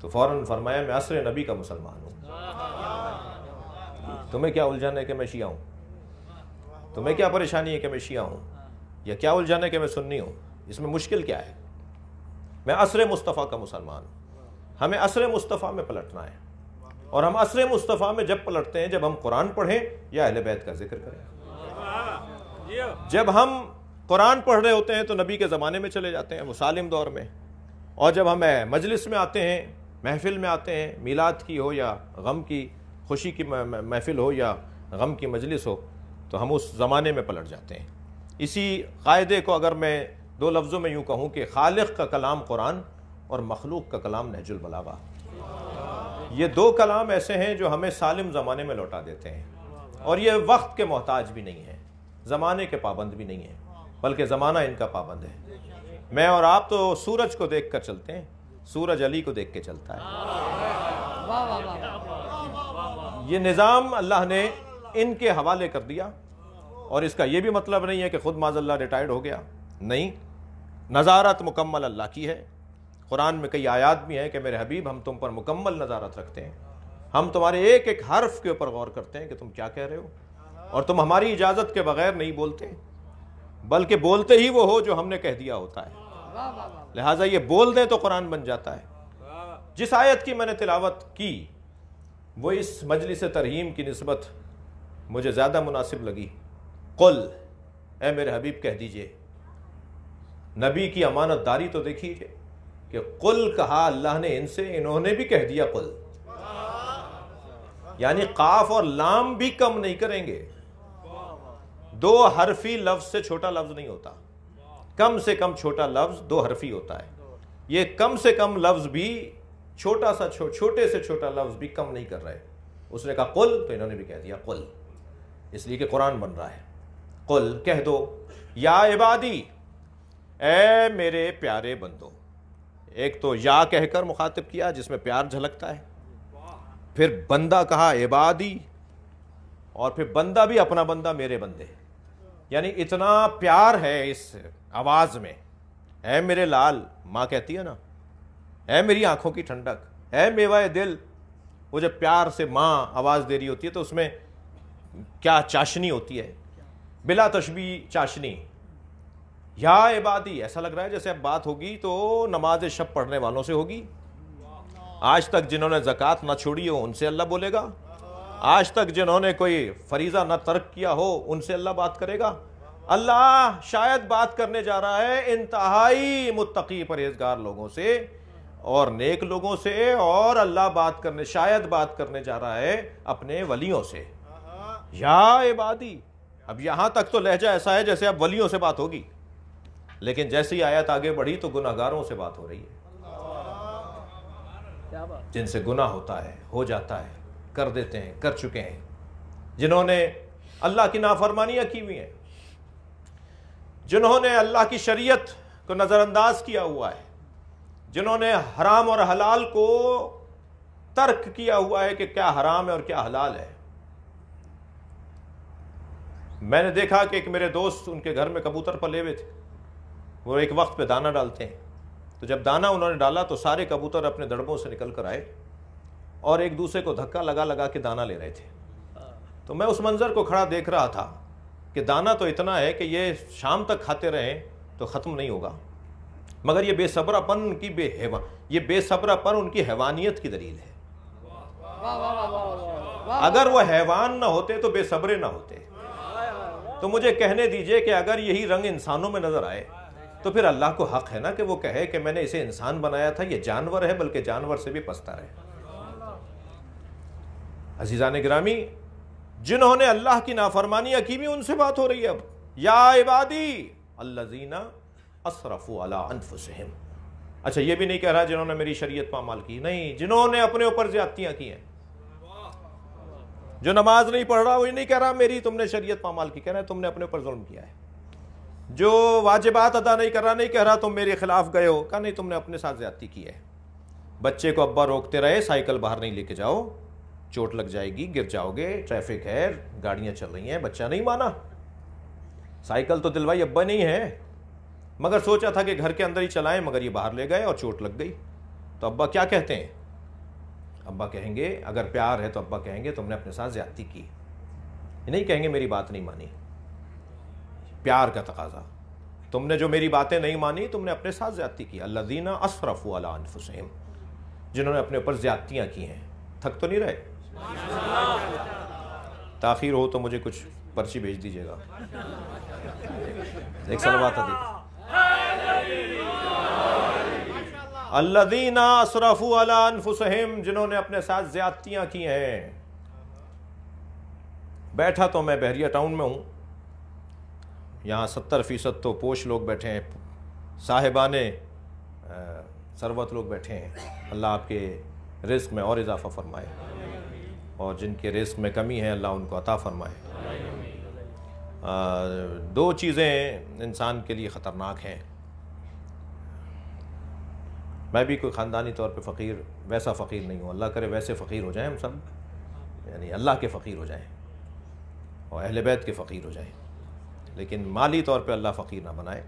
تو فوراً فرمایا میں عصر نبی کا مسلمان ہوں. تمہیں کیا الجھن ہے کہ میں شیعہ ہوں, تمہیں کیا پریشانی ہے کہ میں شیعہ ہوں, یا کیا الجھن ہے کہ میں سنی ہوں, اس میں مشکل کیا ہے؟ میں عصر مصطفیٰ کا مسلمان ہوں. ہمیں عصر مصطفیٰ میں پلٹنا ہے، اور ہم عصر مصطفیٰ میں جب پلٹتے ہیں جب ہم قرآن پڑھیں یا اہل بیت کا ذکر کریں. جب ہم قرآن پڑھ رہے ہوتے ہیں تو نبی کے زمانے میں چلے جاتے ہیں، مسالم دور میں، اور جب ہم مجلس میں آتے ہیں، محفل میں آتے ہیں، میلاد کی ہو یا غم کی خوشی کی محفل ہو یا غم کی مجلس ہو، تو ہم اس زمانے میں پلٹ جاتے ہیں. اسی قاعدے کو اگر میں دو لفظوں میں یوں کہوں کہ خالق کا کلام قرآن اور مخلوق کا کلام نہج البلاغہ، یہ دو کلام ایسے ہیں جو ہمیں سالم زمانے میں لوٹا دیتے ہیں، اور یہ وقت کے محتاج بھی نہیں ہیں، زمانے کے پابند بھی نہیں ہیں، بلکہ زمانہ ان کا پابند ہے. میں اور آپ تو سورج کو دیکھ کر چلتے ہیں، سورج علی کو دیکھ کے چلتا ہے. یہ نظام اللہ نے ان کے حوالے کر دیا، اور اس کا یہ بھی مطلب نہیں ہے کہ خود معاذ اللہ ریٹائرڈ ہو گیا، نہیں، نظارت مکمل اللہ کی ہے. قرآن میں کئی آیات بھی ہیں کہ میرے حبیب ہم تم پر مکمل نظارت رکھتے ہیں، ہم تمہارے ایک ایک حرف کے اوپر غور کرتے ہیں کہ تم کیا کہہ رہے ہو، اور تم ہماری اجازت کے بغیر نہیں بولتے، بلکہ بولتے ہی وہ ہو جو ہم نے کہہ دیا ہوتا ہے. لہٰذا یہ بول دیں تو قرآن بن جاتا ہے. جس آیت کی میں نے تلاوت کی وہ اس مجلس ترہیم کی نسبت مجھے زیادہ مناسب لگی. قل، اے میرے حبیب کہہ دیجئے. نبی کی امانت داری تو دیکھیے کہ قل کہا اللہ نے ان سے، انہوں نے بھی کہہ دیا قل. یعنی قاف اور لام بھی کم نہیں کریں گے. دو حرفی لفظ سے چھوٹا لفظ نہیں ہوتا، کم سے کم چھوٹا لفظ دو حرفی ہوتا ہے. یہ کم سے کم لفظ بھی چھوٹے سے چھوٹا لفظ بھی کم نہیں کر رہے. اس نے کہا قل تو انہوں نے بھی کہہ دیا قل، اس لیے کہ قرآن بن رہا ہے. قل کہہ دو، یا عبادی، اے میرے پیارے بندو. ایک تو یا کہہ کر مخاطب کیا جس میں پیار جھلکتا ہے، پھر بندہ کہا عبادی، اور پھر بندہ بھی اپنا بندہ میرے بندے. یعنی اتنا پیار ہے اس آواز میں. اے میرے لال، ماں کہتی ہے نا، اے میری آنکھوں کی ٹھنڈک، اے میوہ دل. وہ جب پیار سے ماں آواز دے رہی ہوتی ہے تو اس میں کیا چاشنی ہوتی ہے، بلا تشبیہ چاشنی. یا عبادی، ایسا لگ رہا ہے جیسے اب بات ہوگی تو نماز شب پڑھنے والوں سے ہوگی. آج تک جنہوں نے زکوٰۃ نہ چھوڑی ہو ان سے اللہ بولے گا، آج تک جنہوں نے کوئی فریضہ نہ ترک کیا ہو ان سے اللہ بات کرے گا. اللہ شاید بات کرنے جا رہا ہے انتہائی متقی پرہیزگار لوگوں سے اور نیک لوگوں سے، اور اللہ شاید بات کرنے جا رہا ہے اپنے ولیوں سے. یا عبادی، اب یہاں تک تو لہجہ ایسا ہے جیسے اب ولیوں سے بات ہوگی، لیکن جیسی آیت آگے بڑھی تو گناہگاروں سے بات ہو رہی ہے، جن سے گناہ ہوتا ہے، ہو جاتا ہے، کر دیتے ہیں، کر چکے ہیں، جنہوں نے اللہ کی نافرمانیاں کی ہوئی ہیں، جنہوں نے اللہ کی شریعت کو نظر انداز کیا ہوا ہے، جنہوں نے حرام اور حلال کو ترک کیا ہوا ہے کہ کیا حرام ہے اور کیا حلال ہے. میں نے دیکھا کہ ایک میرے دوست، ان کے گھر میں کبوتر پلے ہوئے تھے. وہ ایک وقت پہ دانہ ڈالتے ہیں، تو جب دانہ انہوں نے ڈالا تو سارے کبوتر اپنے دڑبوں سے نکل کر آئے اور ایک دوسرے کو دھکا لگا لگا کے دانہ لے رہے تھے. تو میں اس منظر کو کھڑا دیکھ رہا تھا کہ دانہ تو اتنا ہے کہ یہ شام تک کھاتے رہیں تو ختم نہیں ہوگا، مگر یہ بے صبراپن ان کی یہ بے صبراپن ان کی حیوانیت کی دلیل ہے. اگر وہ حیوان نہ ہوتے تو بے صبرے نہ ہوتے. تو مجھے کہنے دیجئے کہ اگر یہی رنگ انسانوں میں نظر آئے تو پھر اللہ کو حق ہے نا کہ وہ کہے کہ میں نے اسے انسان بنایا تھا، یہ جانور ہے، بلکہ جانور سے بھی پستہ ہے. عزیزان گرامی، جنہوں نے اللہ کی نافرمانیاں کی بھی ان سے بات ہو رہی ہے اب. یا عبادی الذین اسرفوا علی انفسہم. اچھا یہ بھی نہیں کہہ رہا جنہوں نے میری شریعت پامال کی، نہیں، جنہوں نے اپنے اوپر زیادتیاں کی ہیں. جو نماز نہیں پڑھ رہا وہی نہیں کہہ رہا میری تم نے شریعت پامال کی، کہہ رہا ہے تم نے اپنے اوپر ظلم کیا ہے. جو واجبات ادا نہیں کر رہا نہیں کہہ رہا تم میرے خلاف گئے ہو، کہا نہیں تم نے اپنے ساتھ زیادتی کی ہے. بچے کو ابا روکتے رہے سائیکل باہر نہیں لے کے جاؤ، چوٹ لگ جائے گی، گر جاؤ گے، ٹریفک ہے، گاڑیاں چل رہی ہیں، بچہ نہیں مانا. سائیکل تو دلوائی ابا نہیں ہے، مگر سوچا تھا کہ گھر کے اندر ہی چلائیں، مگر یہ باہر لے گئے اور چوٹ لگ گئی. تو ابا کیا کہتے ہیں؟ ابا کہیں گے، اگر پیار ہے تو ابا کہیں گے تم نے اپنے ساتھ زیادتی کی. یہ نہیں کہیں گے میری بات نہیں مانی. پیار کا تقاضا. تم نے جو میری باتیں نہیں مانی تم نے اپنے ساتھ زیادتی کی. الذین اسرفوا علی انفسہم, جنہوں نے اپنے اوپر زیادتیاں کی ہیں. تھک تو نہیں رہے؟ تاخیر ہو تو مجھے کچھ پرچی بھیج دیجیے گا. ایک صلوات حدیث. الذین اسرفوا علی انفسہم, جنہوں نے اپنے ساتھ زیادتیاں کی ہیں. بیٹھا تو میں بحریہ ٹاؤن میں ہوں, یہاں 70% تو پوش لوگ بیٹھے ہیں, صاحبان ثروت لوگ بیٹھے ہیں. اللہ آپ کے رزق میں اور اضافہ فرمائے, اور جن کے رزق میں کمی ہے اللہ ان کو عطا فرمائے. دو چیزیں انسان کے لیے خطرناک ہیں. میں بھی کوئی خاندانی طور پہ فقیر, ویسا فقیر نہیں ہوں, اللہ کرے ویسے فقیر ہو جائیں ہم سب, یعنی اللہ کے فقیر ہو جائیں اور اہل بیت کے فقیر ہو جائیں, لیکن مالی طور پہ اللہ فقیر نہ بنائے.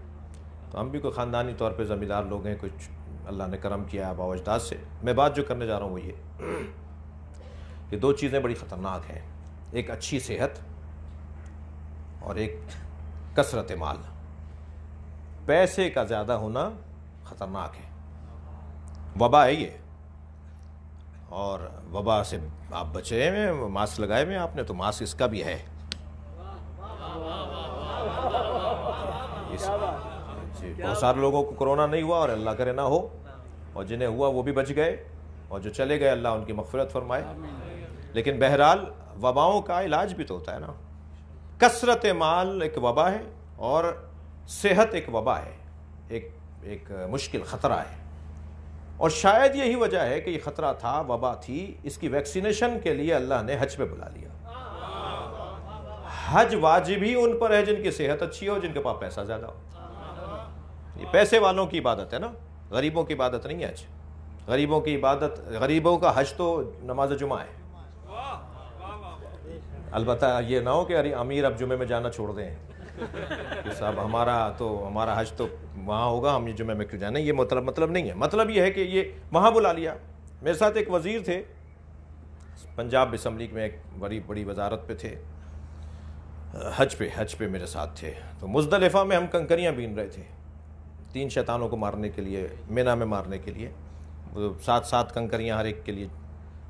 تو ہم بھی کوئی خاندانی طور پہ زمیندار لوگ ہیں, کچھ اللہ نے کرم کیا آباء و اجداد سے. میں بات جو کرنے جا رہا ہوں وہ یہ دو چیزیں بڑی خطرناک ہیں, ایک اچھی صحت اور ایک کثرت مال. پیسے کا زیادہ ہونا خطرناک ہے, وبا ہے یہ, اور وبا سے آپ بچے ہوئے, ماسک لگائے ہوئے آپ نے, تو ماسک اس کا بھی ہے. بہت سارے لوگوں کو کرونا نہیں ہوا اور اللہ کرے نہ ہو, اور جنہیں ہوا وہ بھی بچ گئے, اور جو چلے گئے اللہ ان کی مغفرت فرمائے. لیکن بہرحال وباؤں کا علاج بھی تو ہوتا ہے نا. کثرت مال ایک وبا ہے اور صحت ایک وبا ہے, ایک مشکل خطرہ ہے. اور شاید یہی وجہ ہے کہ یہ خطرہ تھا, وبا تھی, اس کی ویکسینیشن کے لیے اللہ نے حج پہ بلا لیا. حج واجب ہی ان پر ہے جن کی صحت اچھی ہو, جن کے پاس پیسہ زیادہ ہو. یہ پیسے والوں کی عبادت ہے نا, غریبوں کی عبادت نہیں ہے حج. غریبوں کی عبادت, غریبوں کا حج تو نماز جمعہ ہے. البتہ یہ نہ ہو کہ امیر اب جمعے میں جانا چھوڑ دیں کہ صاحب ہمارا حج تو وہاں ہوگا, ہم یہ جمعے میں کیوں جانا. یہ مطلب نہیں ہے. مطلب یہ ہے کہ یہ وہاں بلا لیا. میرے ساتھ ایک وزیر تھے, پنجاب اسمبلی میں ایک بڑی وزارت پہ تھے, حج پہ میرے ساتھ تھے. تو مزدلفہ میں ہم کنکریاں بین رہے تھے 3 شیطانوں کو مارنے کے لیے, مینا میں مارنے کے لیے. 7 کنکریاں ہر ایک کے لیے,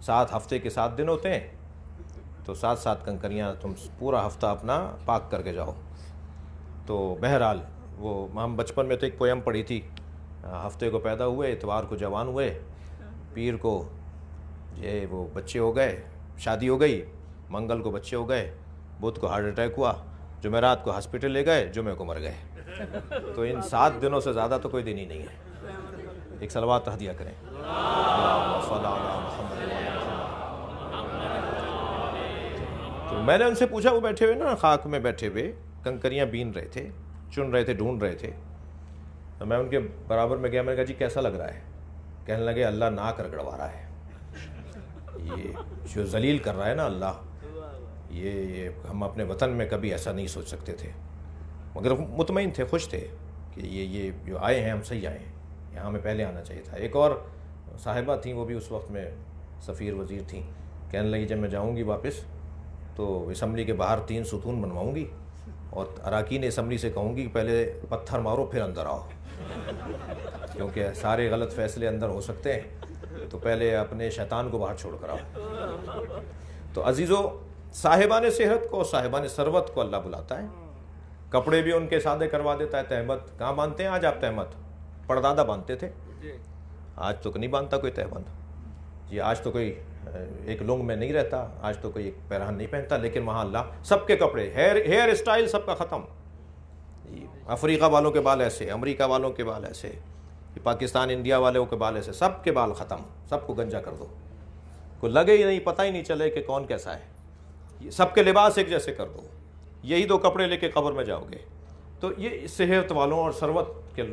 7 ہفتے کے 7 دن ہوتے ہیں, تو 7 کنکریاں تم پورا ہفتہ اپنا پاک کر کے جاؤ. تو بہرحال وہ ہم بچپن میں تو ایک پویم پڑھی تھی, ہفتے کو پیدا ہوئے, اتوار کو جوان ہوئے, پیر کو وہ بچے ہو گئے, شادی ہو گئی, منگل کو بچے ہو گئے, بدھ کو ہارٹ اٹیک ہوا, جمعرات کو ہاسپٹل لے گئے, جمعے کو مر گئے. تو ان 7 دنوں سے زیادہ تو کوئی دن ہی نہیں ہے. ایک صلوات تہدیہ کریں. تو میں نے ان سے پوچھا, وہ بیٹھے ہوئے نا خاک میں بیٹھے ہوئے, کنکریاں بین رہے تھے, چن رہے تھے, ڈھونڈ رہے تھے. تو میں ان کے برابر میں گیا, میں نے کہا جی کیسا لگ رہا ہے؟ کہنے لگے اللہ ناک رگڑوا رہا ہے. یہ جو ذلیل کر رہا ہے نا اللہ, یہ ہم اپنے وطن میں کبھی ایسا نہیں سوچ سکتے تھے. مگر مطمئن تھے, خوش تھے کہ یہ جو آئے ہیں ہم صحیح آئے ہیں, یہاں ہمیں پہلے آنا چاہیے تھا. ایک اور صاحبہ تھیں, وہ بھی اس وقت میں سفیر وزیر تھیں, کہنے لگی جب میں جاؤں گی واپس تو اسمبلی کے باہر 3 ستون بنواؤں گی, اور اراکین اسمبلی سے کہوں گی کہ پہلے پتھر مارو پھر اندر آؤ, کیونکہ سارے غلط فیصلے اندر ہو سکتے ہیں, تو پہلے اپنے شیطان کو باہر چھوڑ کر آؤ. تو عزیزو, صاحبان صحت کو, صاحبان ثروت کو اللہ بلاتا ہے. کپڑے بھی ان کے سادے کروا دیتا ہے. تہمت کہاں باندھتے ہیں آج آپ؟ تہمت پردادا باندھتے تھے, آج تو نہیں باندھتا کوئی تہمت جی. آج تو کوئی ایک لنگ میں نہیں رہتا, آج تو کوئی ایک پیرہن نہیں پہنتا. لیکن وہاں اللہ سب کے کپڑے, ہیئر اسٹائل سب کا ختم. افریقہ والوں کے بال ایسے, امریکہ والوں کے بال ایسے, پاکستان انڈیا والوں کے بال ایسے, سب کے بال ختم. سب کو گنجا کر دو, کوئی لگے ہی نہیں, پتہ ہی نہیں چلے کہ کون کیسا ہے. سب کے لباس ایک جیسے کر دو, یہی 2 کپڑے لے کے قبر میں جاؤ گے. تو یہ صحت والوں اور ثروت کے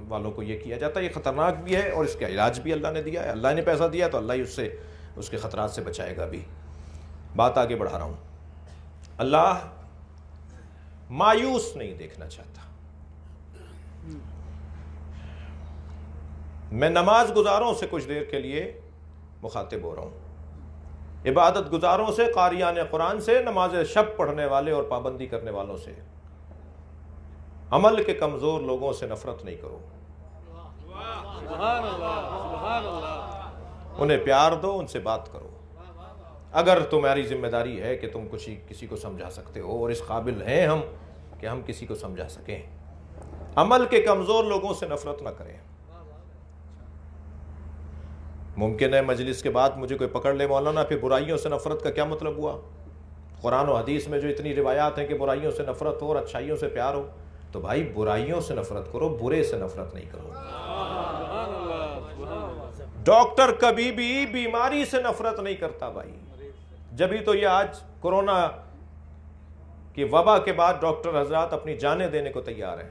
والوں کو یہ کیا جاتا ہے. یہ خطرناک بھی ہے اور اس کا علاج بھی اللہ نے دیا ہے. اللہ نے پیسہ دیا تو اللہ ہی اس کے خطرات سے بچائے گا بھی. بات آگے بڑھا رہا ہوں. اللہ مایوس نہیں دیکھنا چاہتا. میں نماز گزاروں سے کچھ دیر کے لیے مخاطب ہو رہا ہوں, عبادت گزاروں سے, قاریان قرآن سے, نماز شب پڑھنے والے اور پابندی کرنے والوں سے. عمل کے کمزور لوگوں سے نفرت نہیں کرو، انہیں پیار دو، ان سے بات کرو۔ اگر تمہاری ذمہ داری ہے کہ تم کسی کو سمجھا سکتے ہو، اور اس قابل ہیں ہم کہ ہم کسی کو سمجھا سکیں، عمل کے کمزور لوگوں سے نفرت نہ کریں۔ ممکن ہے مجلس کے بعد مجھے کوئی پکڑ لے، مولانا پھر برائیوں سے نفرت کا کیا مطلب ہوا؟ قرآن و حدیث میں جو اتنی روایات ہیں کہ برائیوں سے نفرت ہو اور اچھائیوں سے پیار ہو، تو بھائی برائیوں سے نفرت کرو، برے سے نفرت نہیں کرو۔ ڈاکٹر کبھی بھی بیماری سے نفرت نہیں کرتا بھائی، جبھی تو یہ آج کورونا کی وبا کے بعد ڈاکٹر حضرات اپنی جانیں دینے کو تیار ہیں،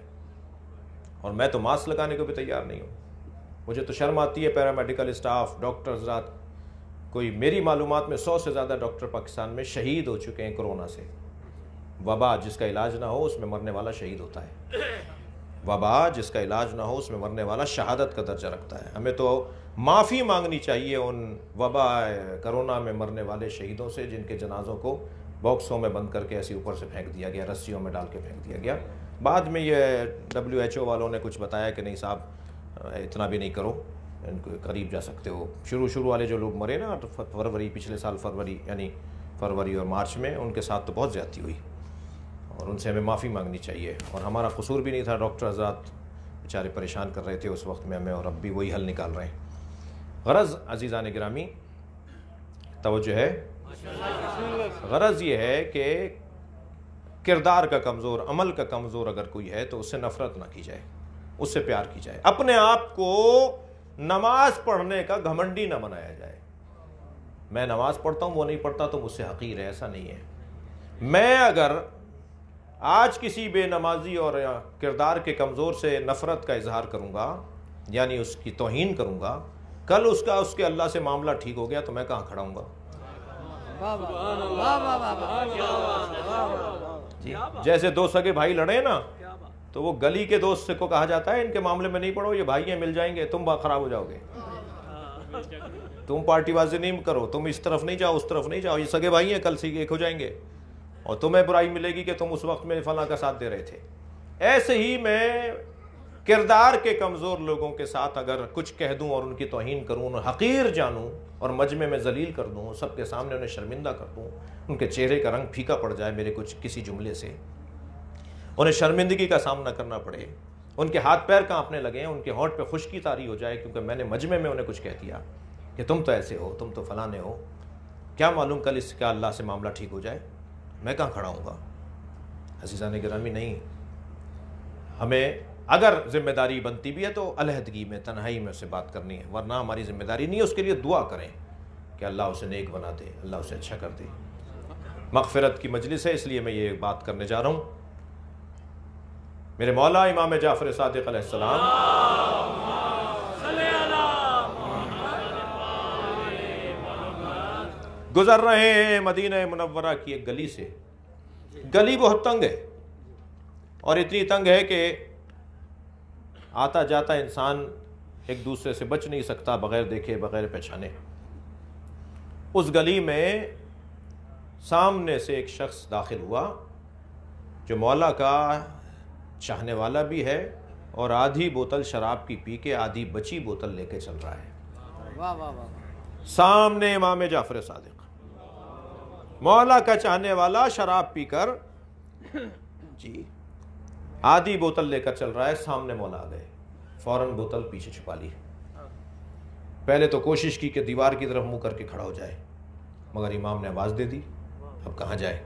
اور میں تو ماسک لگانے کو بھی تیار نہیں ہوں۔ مجھے تو شرم آتی ہے، پیرامیڈیکل اسٹاف، ڈاکٹر حضرات، کوئی میری معلومات میں 100 سے زیادہ ڈاکٹر پاکستان میں شہید ہو چکے ہیں کورونا سے۔ وبا جس کا علاج نہ ہو اس میں مرنے والا شہید ہوتا ہے، وبا جس کا علاج نہ ہو اس میں مرنے والا شہادت کا درجہ رکھتا ہے۔ ہمیں تو معافی مانگنی چاہیے ان وبا کرونا میں مرنے والے شہیدوں سے، جن کے جنازوں کو باکسوں میں بند کر کے ایسے اوپر سے پھینک دیا گیا، رسیوں میں ڈال کے پھینک دیا گیا۔ بعد میں یہ WHO والوں نے کچھ بتایا کہ نہیں صاحب اتنا بھی نہیں کرو، ان کو قریب جا سکتے ہو۔ شروع والے جو لوگ مرے نا فروری، پچھلے سال فروری اور مارچ میں، ان کے ساتھ تو بہت زیادتی ہوئی، اور ان سے ہمیں معافی مانگنی چاہیے، اور ہمارا قصور بھی نہیں تھا۔ ڈاکٹر حضرات بیچارے پریشان کر رہے تھے اس وقت میں ہمیں، اور اب بھی وہی حل نکال رہے ہیں۔ غرض عزیزان گرامی توجہ ہے، غرض یہ ہے کہ کردار کا کمزور، عمل کا کمزور اگر کوئی ہے تو اس سے نفرت نہ کی جائے، اس سے پیار کی جائے۔ اپنے آپ کو نماز پڑھنے کا گھمنڈی نہ بنایا جائے، میں نماز پڑھتا ہوں وہ نہیں پڑھتا تو مجھ سے حقیر ہے، ایسا نہیں ہے۔ میں اگر آج کسی بے نمازی اور کردار کے کمزور سے نفرت کا اظہار کروں گا، یعنی اس کی توہین کروں گا، کل اس کے اللہ سے معاملہ ٹھیک ہو گیا تو میں کہاں کھڑا ہوں گا؟ جیسے دو سگے بھائی لڑے نا تو وہ گلی کے دوست سے کو کہا جاتا ہے ان کے معاملے میں نہیں پڑو، یہ بھائی ہیں مل جائیں گے، تم خراب ہو جاؤ گے، تم پارٹی بازی نہیں کرو، تم اس طرف نہیں جاؤ اس طرف نہیں جاؤ، یہ سگے بھائی ہیں، کل سے ایک ہو جائیں گے، اور تمہیں برائی ملے گی کہ تم اس وقت میں فلاں کا ساتھ دے رہے تھے۔ ایسے ہی میں کردار کے کمزور لوگوں کے ساتھ اگر کچھ کہہ دوں اور ان کی توہین کروں، انہیں حقیر جانوں اور مجمع میں ذلیل کر دوں، سب کے سامنے انہیں شرمندہ کر دوں، ان کے چہرے کا رنگ پھیکا پڑ جائے میرے کسی جملے سے، انہیں شرمندگی کا سامنا کرنا پڑے، ان کے ہاتھ پیر کانپنے لگیں، ان کے ہونٹ پہ خشکی طاری ہو جائے کیونکہ میں نے مجمع میں انہیں کچھ کہہ دیا کہ تم تو ایسے ہو، تم تو فلانے ہو، کیا معلوم کل اس کا اللہ سے معاملہ ٹھیک ہو جائے، میں کہاں کھڑا ہوں گا؟ عزیزان گرامی نہیں، ہمیں اگر ذمہ داری بنتی بھی ہے تو علیحدگی میں، تنہائی میں اسے بات کرنی ہے، ورنہ ہماری ذمہ داری نہیں ہے۔ اس کے لیے دعا کریں کہ اللہ اسے نیک بنا دے، اللہ اسے اچھا کر دے۔ مغفرت کی مجلس ہے اس لیے میں یہ بات کرنے جا رہا ہوں۔ میرے مولا امام جعفر صادق علیہ السلام گزر رہے ہیں مدینہ منورہ کی ایک گلی سے، گلی بہت تنگ ہے، اور اتنی تنگ ہے کہ آتا جاتا انسان ایک دوسرے سے بچ نہیں سکتا بغیر دیکھے بغیر پہچانے۔ اس گلی میں سامنے سے ایک شخص داخل ہوا جو مولا کا چاہنے والا بھی ہے، اور آدھی بوتل شراب کی پی کے آدھی بچی بوتل لے کے چل رہا ہے۔ سامنے امام جعفر صادق، مولا کا چاہنے والا شراب پی کر جی آدھی بوتل لے کر چل رہا ہے، سامنے مولا آ گئے، فوراً بوتل پیچھے چھپا لی۔ پہلے تو کوشش کی کہ دیوار کی طرف منہ کر کے کھڑا ہو جائے، مگر امام نے آواز دے دی، اب کہاں جائے،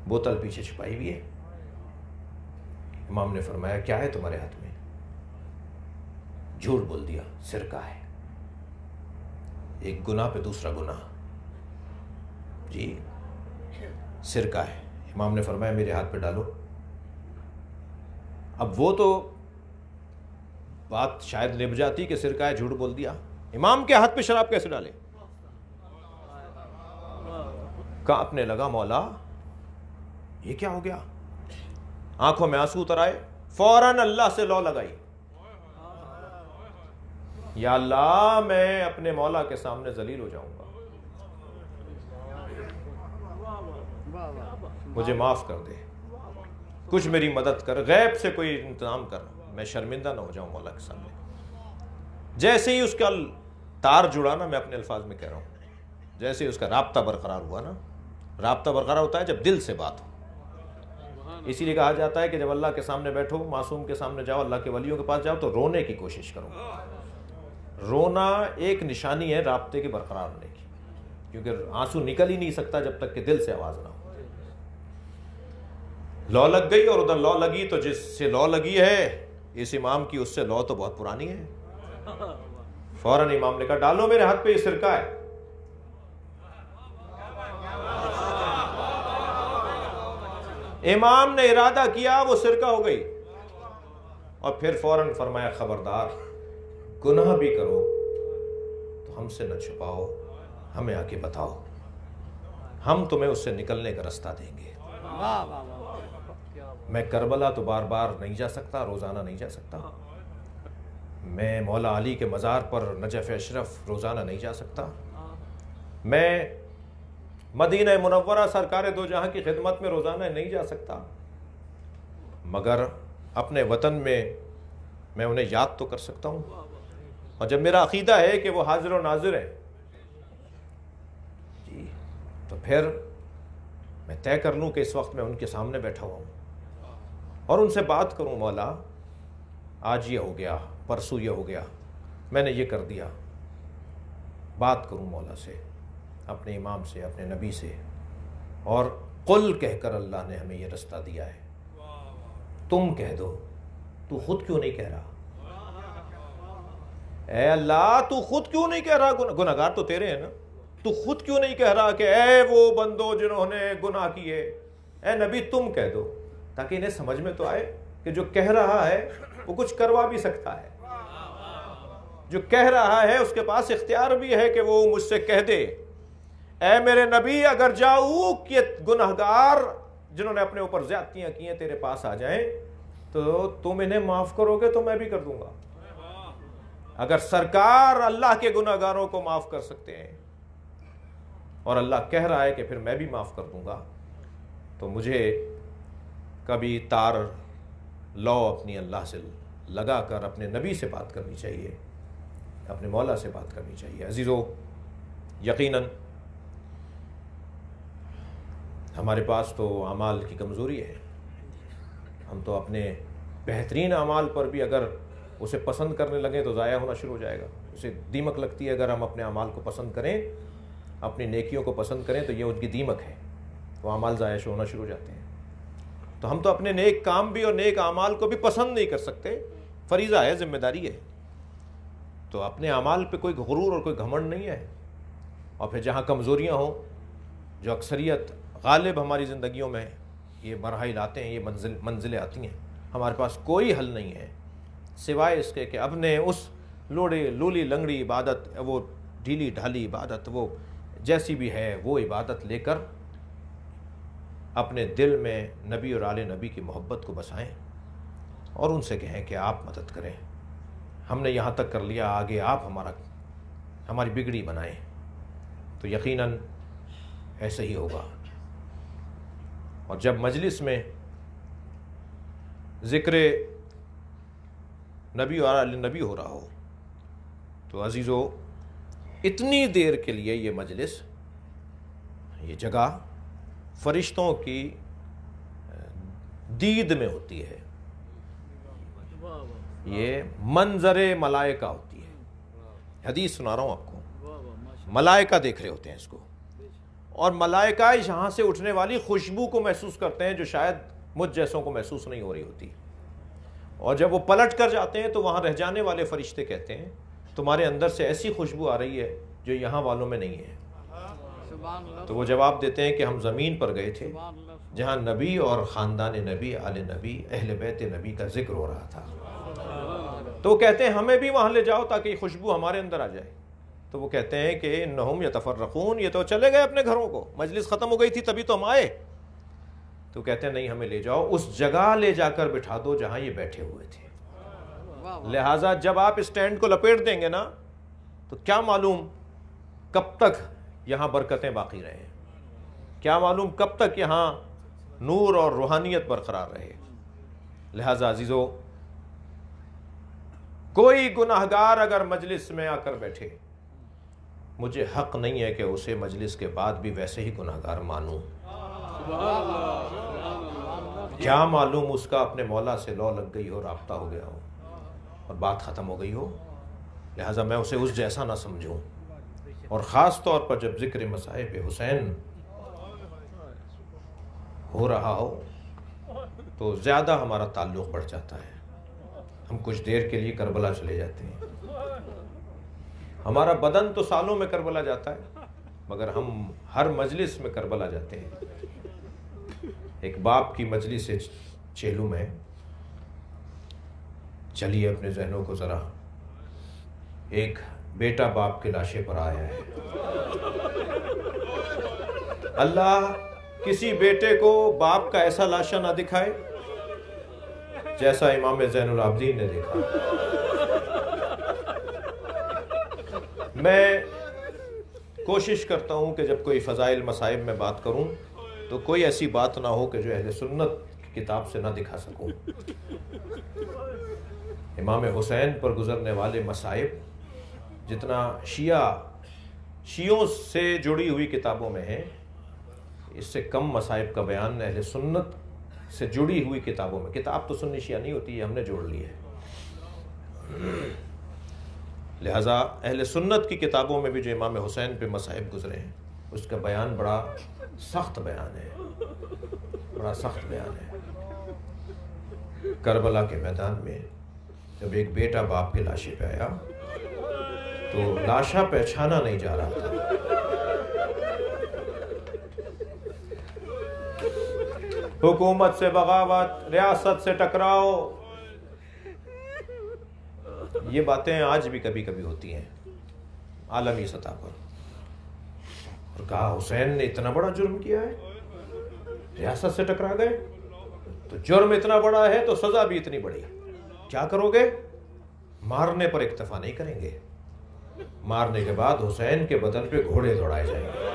بوتل پیچھے چھپائی ہوئی ہے۔ امام نے فرمایا کیا ہے تمہارے ہاتھ میں؟ جھوٹ بول دیا، سرقہ ہے، ایک گناہ پہ دوسرا گناہ، جی سرقہ ہے۔ امام نے فرمایا میرے ہاتھ پہ ڈالو۔ اب وہ تو بات شاید نبھ جاتی کہ سرقہ ہے، جھوٹ بول دیا، امام کے ہاتھ پہ شراب کیسے ڈالے؟ کانپنے لگا، مولا یہ کیا ہو گیا؟ آنکھوں میں آنسو اتر آئے، فوراً اللہ سے لو لگائی، یا اللہ میں اپنے مولا کے سامنے ذلیل ہو جاؤں گا، مجھے معاف کر دے۔ کچھ میری مدد کر، غیب سے کوئی انتظام کر، میں شرمندہ نہ ہو جاؤں مولا کے سامنے۔ جیسے ہی اس کا تار جڑا نا، میں اپنے الفاظ میں کہہ رہا ہوں، جیسے ہی اس کا رابطہ برقرار ہوا نا، رابطہ برقرار ہوتا ہے جب دل سے بات ہو۔ اسی لیے کہا جاتا ہے کہ جب اللہ کے سامنے بیٹھو، معصوم کے سامنے جاؤ، اللہ کے ولیوں کے پاس جاؤ تو رونے کی کوشش کرو۔ رونا ایک نشانی ہے رابطے کے برقرار ہونے کی، کیونکہ آنسو نکل ہی نہیں سکتا جب تک کہ دل سے آواز نہ ہو۔ لو لگ گئی اور ادھر لو لگی، تو جس سے لو لگی ہے اس امام کی، اس سے لو تو بہت پرانی ہے۔ فوراً امام نے کہا ڈالو میرے ہاتھ پہ یہ سرکہ ہے۔ امام نے ارادہ کیا، وہ سرکہ ہو گئی، اور پھر فوراً فرمایا خبردار، گناہ بھی کرو تو ہم سے نہ چھپاؤ، ہمیں آ کے بتاؤ، ہم تمہیں اس سے نکلنے کا رستہ دیں گے۔ میں کربلا تو بار بار نہیں جا سکتا، روزانہ نہیں جا سکتا، میں مولا علی کے مزار پر نجف اشرف روزانہ نہیں جا سکتا، میں مدینہ منورہ سرکار دو جہاں کی خدمت میں روزانہ نہیں جا سکتا، مگر اپنے وطن میں میں انہیں یاد تو کر سکتا ہوں۔ اور جب میرا عقیدہ ہے کہ وہ حاضر و ناظر ہے جی، تو پھر میں طے کر لوں کہ اس وقت میں ان کے سامنے بیٹھا ہوا ہوں اور ان سے بات کروں، مولا آج یہ ہو گیا، پرسوں یہ ہو گیا، میں نے یہ کر دیا۔ بات کروں مولا سے، اپنے امام سے، اپنے نبی سے، اور قل کہہ کر اللہ نے ہمیں یہ رستہ دیا ہے، تم کہہ دو، تو خود کیوں نہیں کہہ رہا؟ اے اللہ تو خود کیوں نہیں کہہ رہا؟ گناہگار تو تیرے ہیں نا، تو خود کیوں نہیں کہہ رہا کہ اے وہ بندو جنہوں نے گناہ کیے، اے نبی تم کہہ دو، تاکہ انہیں سمجھ میں تو آئے کہ جو کہہ رہا ہے وہ کچھ کروا بھی سکتا ہے، جو کہہ رہا ہے اس کے پاس اختیار بھی ہے کہ وہ مجھ سے کہہ دے اے میرے نبی اگر جاؤ کہ گناہگار جنہوں نے اپنے اوپر زیادتیاں کی ہیں تیرے پاس آ جائیں تو تم انہیں معاف کرو گے تو میں بھی کر دوں گا۔ اگر سرکار اللہ کے گناہگاروں کو معاف کر سکتے ہیں اور اللہ کہہ رہا ہے کہ پھر میں بھی معاف کر دوں گا، تو مجھے کبھی تار لو اپنی اللہ سے لگا کر اپنے نبی سے بات کرنی چاہیے، اپنے مولا سے بات کرنی چاہیے۔ عزیزو، یقیناً ہمارے پاس تو اعمال کی کمزوری ہے، ہم تو اپنے بہترین اعمال پر بھی اگر اسے پسند کرنے لگیں تو ضائع ہونا شروع ہو جائے گا، اسے دیمک لگتی ہے۔ اگر ہم اپنے اعمال کو پسند کریں، اپنی نیکیوں کو پسند کریں تو یہ ان کی دیمک ہے، وہ اعمال ضائع ہونا شروع ہو جاتے ہیں۔ تو ہم تو اپنے نیک کام بھی اور نیک اعمال کو بھی پسند نہیں کر سکتے، فریضہ ہے، ذمہ داری ہے۔ تو اپنے اعمال پہ کوئی غرور اور کوئی گھمنڈ نہیں ہے، اور پھر جہاں کمزوریاں ہوں، جو اکثریت غالب ہماری زندگیوں میں یہ مراحل آتے ہیں، یہ منزلیں آتی ہیں، ہمارے پاس کوئی حل نہیں ہے سوائے اس کے کہ اپنے اس لولی لنگڑی عبادت، وہ ڈھیلی ڈھالی عبادت، وہ جیسی بھی ہے وہ عبادت لے کر اپنے دل میں نبی اور آل نبی کی محبت کو بسائیں اور ان سے کہیں کہ آپ مدد کریں، ہم نے یہاں تک کر لیا، آگے آپ ہماری بگڑی بنائیں، تو یقیناً ایسے ہی ہوگا۔ اور جب مجلس میں ذکر نبی اور آل نبی ہو رہا ہو تو عزیزو اتنی دیر کے لیے یہ مجلس، یہ جگہ فرشتوں کی دید میں ہوتی ہے، یہ منظر ملائکہ ہوتی ہے۔ حدیث سنا رہا ہوں آپ کو، ملائکہ دیکھ رہے ہوتے ہیں اس کو، اور ملائکہ یہاں سے اٹھنے والی خوشبو کو محسوس کرتے ہیں جو شاید مجھ جیسوں کو محسوس نہیں ہو رہی ہوتی، اور جب وہ پلٹ کر جاتے ہیں تو وہاں رہ جانے والے فرشتے کہتے ہیں تمہارے اندر سے ایسی خوشبو آ رہی ہے جو یہاں والوں میں نہیں ہے۔ تو وہ جواب دیتے ہیں کہ ہم زمین پر گئے تھے جہاں نبی اور خاندان نبی، آل نبی، اہل بیت نبی کا ذکر ہو رہا تھا، تو وہ کہتے ہیں ہمیں بھی وہاں لے جاؤ تاکہ یہ خوشبو ہمارے اندر آ جائے۔ تو وہ کہتے ہیں کہ انہم یتفرقون، یہ تو چلے گئے اپنے گھروں کو، مجلس ختم ہو گئی تھی تبھی تو ہم آئے۔ تو کہتے ہیں نہیں، ہمیں لے جاؤ، اس جگہ لے جا کر بٹھا دو جہاں یہ بیٹھے ہوئے تھے۔ لہٰذا جب آپ اسٹینڈ کو لپیٹ دیں گے نا تو کیا معلوم کب تک یہاں برکتیں باقی رہیں، کیا معلوم کب تک یہاں نور اور روحانیت برقرار رہے۔ لہذا عزیزو، کوئی گناہگار اگر مجلس میں آ کر بیٹھے، مجھے حق نہیں ہے کہ اسے مجلس کے بعد بھی ویسے ہی گناہگار مانوں۔ کیا معلوم اس کا اپنے مولا سے لو لگ گئی ہو، رابطہ ہو گیا ہو اور بات ختم ہو گئی ہو، لہٰذا میں اسے اس جیسا نہ سمجھوں۔ اور خاص طور پر جب ذکر مصائب حسین ہو رہا ہو تو زیادہ ہمارا تعلق بڑھ جاتا ہے۔ ہم کچھ دیر کے لیے کربلا چلے جاتے ہیں، ہمارا بدن تو سالوں میں کربلا جاتا ہے، مگر ہم ہر مجلس میں کربلا جاتے ہیں۔ ایک باپ کی مجلس چیلو میں، چلیے اپنے ذہنوں کو ذرا، ایک بیٹا باپ کے لاشے پر آیا ہے۔ اللہ کسی بیٹے کو باپ کا ایسا لاشا نہ دکھائے جیسا امام زین العابدین نے دیکھا۔ میں کوشش کرتا ہوں کہ جب کوئی فضائل مصائب میں بات کروں تو کوئی ایسی بات نہ ہو کہ جو اہل سنت کی کتاب سے نہ دکھا سکوں۔ امام حسین پر گزرنے والے مصائب جتنا شیعوں سے جڑی ہوئی کتابوں میں ہیں، اس سے کم مصائب کا بیان اہل سنت سے جڑی ہوئی کتابوں میں۔ کتاب تو سنی شیعہ نہیں ہوتی، یہ ہم نے جوڑ لی ہے۔ لہٰذا اہل سنت کی کتابوں میں بھی جو امام حسین پہ مصائب گزرے ہیں، اس کا بیان بڑا سخت بیان ہے، بڑا سخت بیان ہے۔ کربلا کے میدان میں جب ایک بیٹا باپ کے لاشے پہ آیا تو لاشا پہچانا نہیں جا رہا تھا۔ حکومت سے بغاوت، ریاست سے ٹکراؤ، یہ باتیں آج بھی کبھی کبھی ہوتی ہیں عالمی سطح پر۔ اور کہا حسین نے اتنا بڑا جرم کیا ہے، ریاست سے ٹکرا گئے تو جرم اتنا بڑا ہے تو سزا بھی اتنی بڑی۔ کیا کرو گے؟ مارنے پر اکتفا نہیں کریں گے، مارنے کے بعد حسین کے بدن پہ گھوڑے دوڑائے جائیں گے،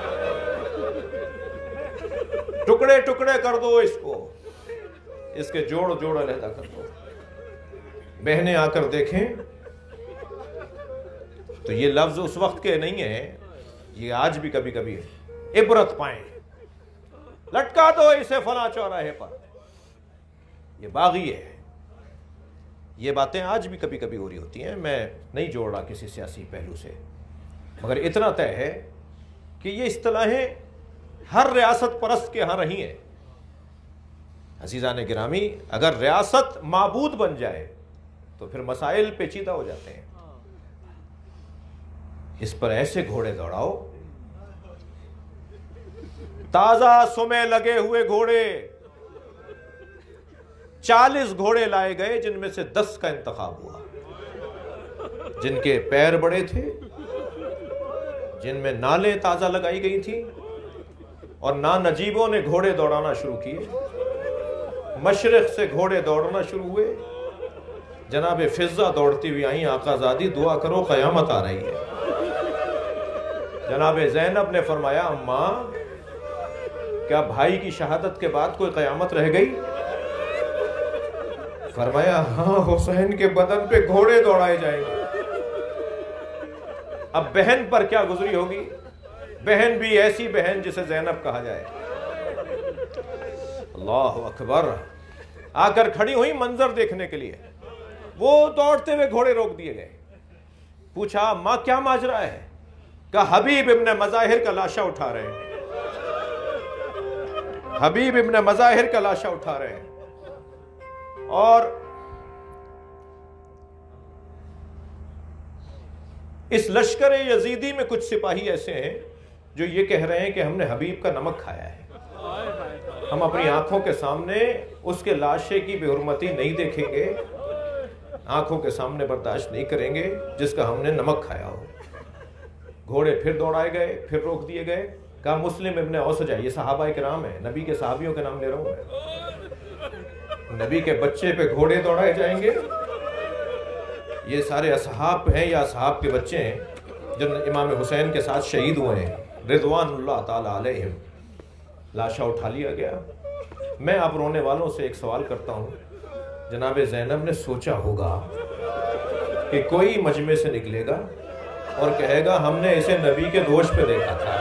ٹکڑے ٹکڑے کر دو اس کو، اس کے جوڑ جوڑ علیحدہ کر دو۔ بہنیں آ کر دیکھیں تو یہ لفظ اس وقت کے نہیں ہیں، یہ آج بھی کبھی کبھی عبرت پائیں، لٹکا دو اسے فلاں چوراہے پر، یہ باغی ہے۔ یہ باتیں آج بھی کبھی کبھی ہو رہی ہوتی ہیں، میں نہیں جوڑ رہا کسی سیاسی پہلو سے، مگر اتنا طے ہے کہ یہ اصطلاحیں ہر ریاست پرست کے ہاں رہی ہیں۔ عزیزان گرامی، اگر ریاست معبود بن جائے تو پھر مسائل پیچیدہ ہو جاتے ہیں۔ اس پر ایسے گھوڑے دوڑاؤ، تازہ سمے لگے ہوئے گھوڑے، 40 گھوڑے لائے گئے جن میں سے 10 کا انتخاب ہوا، جن کے پیر بڑے تھے، جن میں نالیں تازہ لگائی گئی تھیں، اور نجیبوں نے گھوڑے دوڑانا شروع کیے۔ مشرق سے گھوڑے دوڑنا شروع ہوئے، جناب فضہ دوڑتی ہوئی آئیں، آقا زادی دعا کرو قیامت آ رہی ہے۔ جناب زینب نے فرمایا اماں کیا بھائی کی شہادت کے بعد کوئی قیامت رہ گئی؟ فرمایا ہاں، حسین کے بدن پہ گھوڑے دوڑائے جائیں گے۔ اب بہن پر کیا گزری ہوگی؟ بہن بھی ایسی بہن جسے زینب کہا جائے۔ اللہ اکبر، آ کر کھڑی ہوئی منظر دیکھنے کے لیے، وہ دوڑتے ہوئے گھوڑے روک دیے گئے۔ پوچھا ماں کیا ماجرا ہے؟ کہا حبیب ابن مظاہر کا لاشا اٹھا رہے ہیں، حبیب ابن مظاہر کا لاشا اٹھا رہے ہیں۔ اور اس لشکر یزیدی میں کچھ سپاہی ایسے ہیں جو یہ کہہ رہے ہیں کہ ہم نے حبیب کا نمک کھایا ہے، ہم اپنی آنکھوں کے سامنے اس کے لاشے کی بے حرمتی نہیں دیکھیں گے، آنکھوں کے سامنے برداشت نہیں کریں گے جس کا ہم نے نمک کھایا ہو۔ گھوڑے پھر دوڑائے گئے، پھر روک دیے گئے۔ کہا مسلم ابن اوسجہ، یہ صحابہ کرام ہیں، نبی کے صحابیوں کے نام لے رہا ہوں میں، نبی کے بچے پہ گھوڑے دوڑائے جائیں گے؟ یہ سارے اصحاب ہیں یا اصحاب کے بچے ہیں جن امام حسین کے ساتھ شہید ہوئے ہیں رضوان اللہ تعالی علیہم۔ لاشا اٹھا لیا گیا۔ میں اب رونے والوں سے ایک سوال کرتا ہوں، جناب زینب نے سوچا ہوگا کہ کوئی مجمع سے نکلے گا اور کہے گا ہم نے اسے نبی کے دوش پہ دیکھا تھا،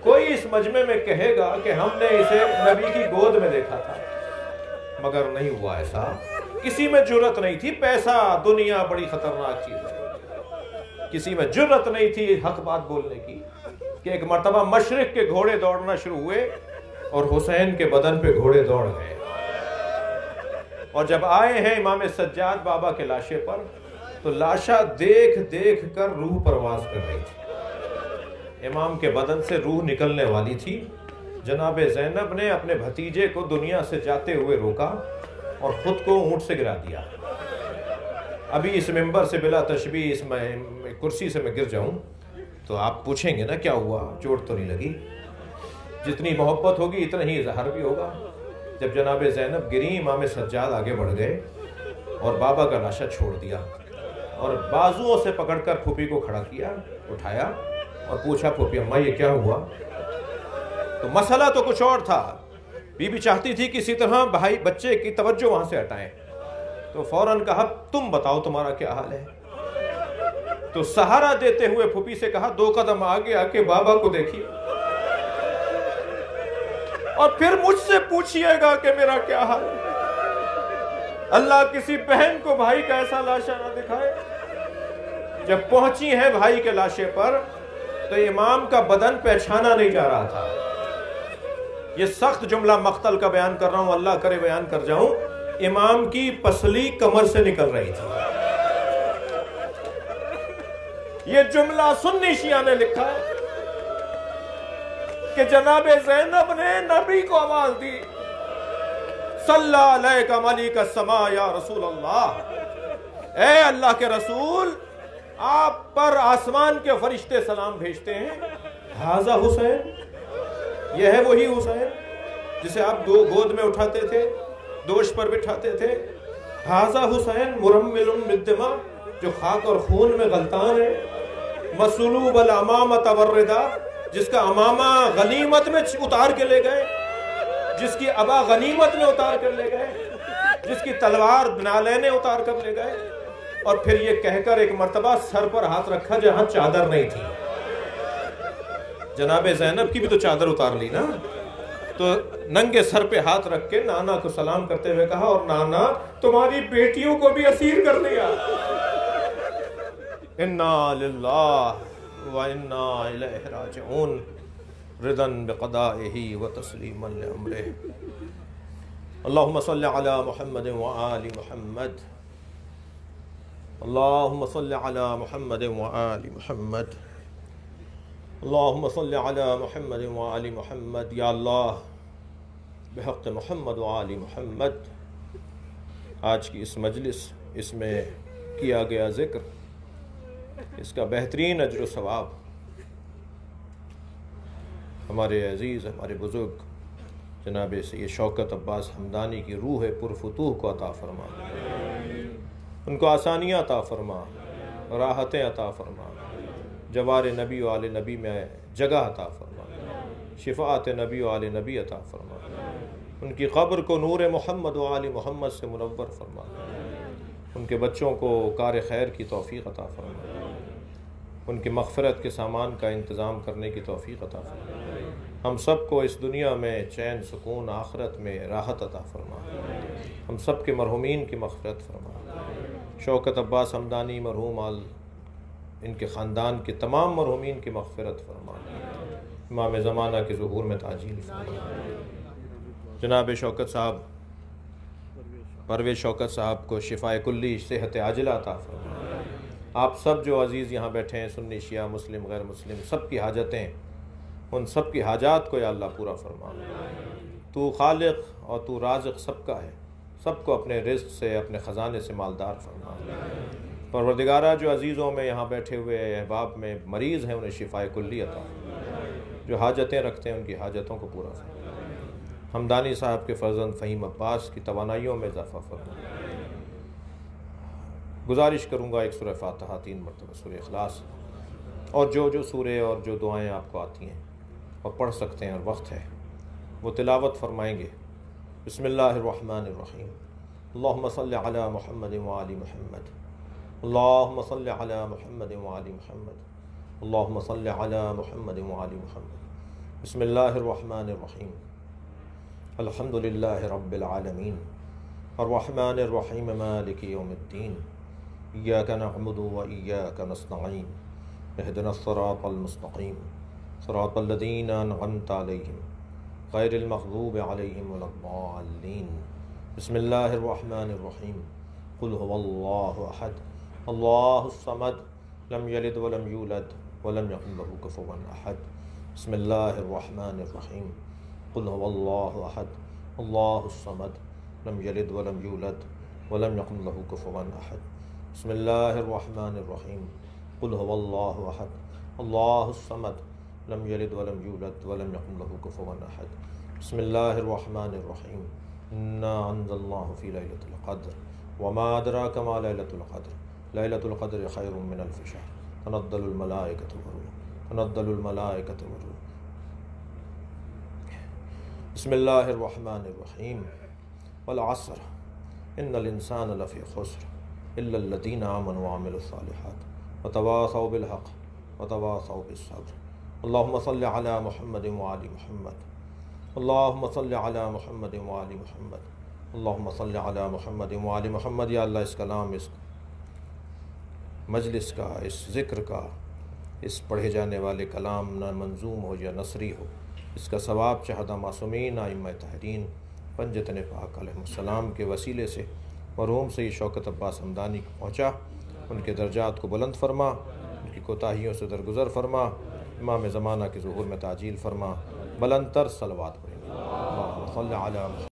کوئی اس مجمع میں کہے گا کہ ہم نے اسے نبی کی گود میں دیکھا تھا، مگر نہیں ہوا ایسا، کسی میں جرت نہیں تھی۔ پیسہ دنیا بڑی خطرناک چیز ہے، کسی میں جرت نہیں تھی حق بات بولنے کی کہ ایک مرتبہ مشرق کے گھوڑے دوڑنا شروع ہوئے اور حسین کے بدن پہ گھوڑے دوڑ گئے، اور جب آئے ہیں امام سجاد بابا کے لاشے پر تو لاشا دیکھ دیکھ کر روح پرواز کر رہی تھی، امام کے بدن سے روح نکلنے والی تھی۔ جناب زینب نے اپنے بھتیجے کو دنیا سے جاتے ہوئے روکا اور خود کو اونٹ سے گرا دیا۔ ابھی اس ممبر سے بلا تشبیہ اس کرسی سے میں گر جاؤں تو آپ پوچھیں گے نا کیا ہوا، چوٹ تو نہیں لگی؟ جتنی محبت ہوگی اتنا ہی اظہار بھی ہوگا۔ جب جناب زینب گری، امام سجاد آگے بڑھ گئے اور بابا کا لاشا چھوڑ دیا اور بازوؤں سے پکڑ کر پھوپھی کو کھڑا کیا، اٹھایا اور پوچھا پھوپھی اماں یہ کیا ہوا؟ تو مسئلہ تو کچھ اور تھا، بی بی چاہتی تھی کسی طرح بھائی بچے کی توجہ وہاں سے ہٹائیں، تو فوراً کہا تم بتاؤ تمہارا کیا حال ہے؟ تو سہارا دیتے ہوئے پھوپھی سے کہا 2 قدم آگے آ کے بابا کو دیکھیے اور پھر مجھ سے پوچھئے گا کہ میرا کیا حال ہے۔ اللہ کسی بہن کو بھائی کا ایسا لاشا نہ دکھائے۔ جب پہنچی ہیں بھائی کے لاشے پر تو امام کا بدن پہچانا نہیں جا رہا تھا۔ یہ سخت جملہ مقتل کا بیان کر رہا ہوں، اللہ کرے بیان کر جاؤں، امام کی پسلی کمر سے نکل رہی تھی۔ یہ جملہ سنی شیعہ نے لکھا ہے کہ جناب زینب نے نبی کو آواز دی صلی علیک ملک السماء یا رسول اللہ، اے اللہ کے رسول آپ پر آسمان کے فرشتے سلام بھیجتے ہیں۔ ھذا حسین، یہ ہے وہی حسین جسے آپ گود میں اٹھاتے تھے، دوش پر بٹھاتے تھے۔ ھذا حسین مرمل بالدماء، جو خاک اور خون میں غلطان ہے۔ مسلوب الامامۃ والرداء، جس کا امامہ غنیمت میں اتار کے لے گئے، جس کی ابا غنیمت میں اتار کر لے گئے، جس کی تلوار نالینیں اتار کر لے گئے، اور پھر یہ کہہ کر ایک مرتبہ سر پر ہاتھ رکھا جہاں چادر نہیں تھی۔ جناب زینب کی بھی تو چادر اتار لی نا، تو ننگے سر پہ ہاتھ رکھ کے نانا کو سلام کرتے ہوئے کہا اور نانا تمہاری بیٹیوں کو بھی اسیر کر دیا۔ انا للہ وَإِنَّا إِلَيْهِ رَاجِعُونَ رِضًا بِقَضَائِهِ وَتَسْلِيمًا لِأَمْرِهِ اللهم صل على محمد وآل محمد، اللهم صل على محمد وآل محمد، اللهم صل على محمد وآل محمد۔ یا اللہ بحق محمد وآل محمد، آج کی اس مجلس، اس میں کیا گیا ذکر، اس کا بہترین اجر و ثواب ہمارے عزیز، ہمارے بزرگ جناب سید شوکت عباس حمدانی کی روح پرفتوح کو عطا فرما، ان کو آسانیاں عطا فرما، راحتیں عطا فرما، جوار نبی و آل نبی میں جگہ عطا فرما، شفاعت نبی و آل نبی عطا فرما، ان کی قبر کو نور محمد و آل محمد سے منور فرما، ان کے بچوں کو کار خیر کی توفیق عطا فرما، ان کی مغفرت کے سامان کا انتظام کرنے کی توفیق عطا فرما، ہم سب کو اس دنیا میں چین سکون، آخرت میں راحت عطا فرما، ہم سب کے مرحومین کی مغفرت فرما، شوکت عباس حمدانی مرحوم ان کے خاندان کے تمام مرحومین کی مغفرت فرما، امام زمانہ کے ظہور میں تعجیل فرما، جناب شوکت صاحب، پرویز شوکت صاحب کو شفاء کلی، صحت عاجلہ عطا فرما، آپ سب جو عزیز یہاں بیٹھے ہیں، سنی شیعہ مسلم غیر مسلم، سب کی حاجتیں، ان سب کی حاجات کو یا اللہ پورا فرما، تو خالق اور تو رازق سب کا ہے، سب کو اپنے رزق سے، اپنے خزانے سے مالدار فرما، پروردگارہ جو عزیزوں میں یہاں بیٹھے ہوئے احباب میں مریض ہیں انہیں شفاء کلی عطا فرما، جو حاجتیں رکھتے ہیں ان کی حاجتوں کو پورا فرما، حمدانی صاحب کے فرزند فہیم عباس کی توانائیوں میں اضافہ فرما۔ گزارش کروں گا ایک سورہ فاتحہ 3 مرتبہ، سورہ اخلاص، اور جو سورے اور جو دعائیں آپ کو آتی ہیں اور پڑھ سکتے ہیں اور وقت ہے وہ تلاوت فرمائیں گے۔ بسم اللہ الرحمن الرحیم اللہم صلی علی محمد وآل محمد اللہم صلی علی محمد وآل محمد اللہم صلی علی محمد وآل محمد بسم اللہ الرحمن الرحیم الحمدللہ رب العالمین الرحمن الرحیم مالک یوم الدین ایاک نعبد و ایاک نستعین اہدنا الصراط المستقیم صراط الذین انعمت علیہم غیر المغضوب علیہم ولا الضالین بسم اللہ الرحمن الرحیم قل هو اللہ احد اللہ الصمد لم یلد ولم یولد ولم یکن له کفوا احد بسم اللہ الرحمن الرحیم قل هو اللہ احد اللہ الصمد لم یلد ولم یولد ولم یکن له کفوا احد بسم اللہ الرحمن الرحیم قل هو اللہ احد اللہ الصمد لم یلد ولم یولد ولم یکن له کفوا احد بسم اللہ الرحمن الرحیم انا انزلناہ فی لیلۃ القدر وما ادراک ما لیلۃ القدر لیلۃ القدر خیر من الف شہر تنزل الملائکۃ والروح بسم اللہ الرحمن الرحیم والعصر ان الانسان لفی خسر الا الذین آمنوا وعملوا الصالحات وتواصوا بالحق وتواصوا بالصبر اللہم صلی علی محمد وآل محمد اللہم صلی علی محمد وآل محمد اللہم صلی علی محمد وآل محمد یا اللہ اس کلام اس مجلس کا اس ذکر کا اس پڑھے جانے والے کلام نہ منظوم ہو یا نثری ہو اس کا ثواب چہدہ معصومین ائمہ طاہرین پنجتن پاک علیہ السلام کے وسیلے سے مرحوم سید شوکت عباس حمدانی کو پہنچا ان کے درجات کو بلند فرما ان کی کوتاہیوں سے درگزر فرما امام زمانہ کے ظہور میں تعجیل فرما بلند تر صلوات پڑھیں اللہم صلی علی محمد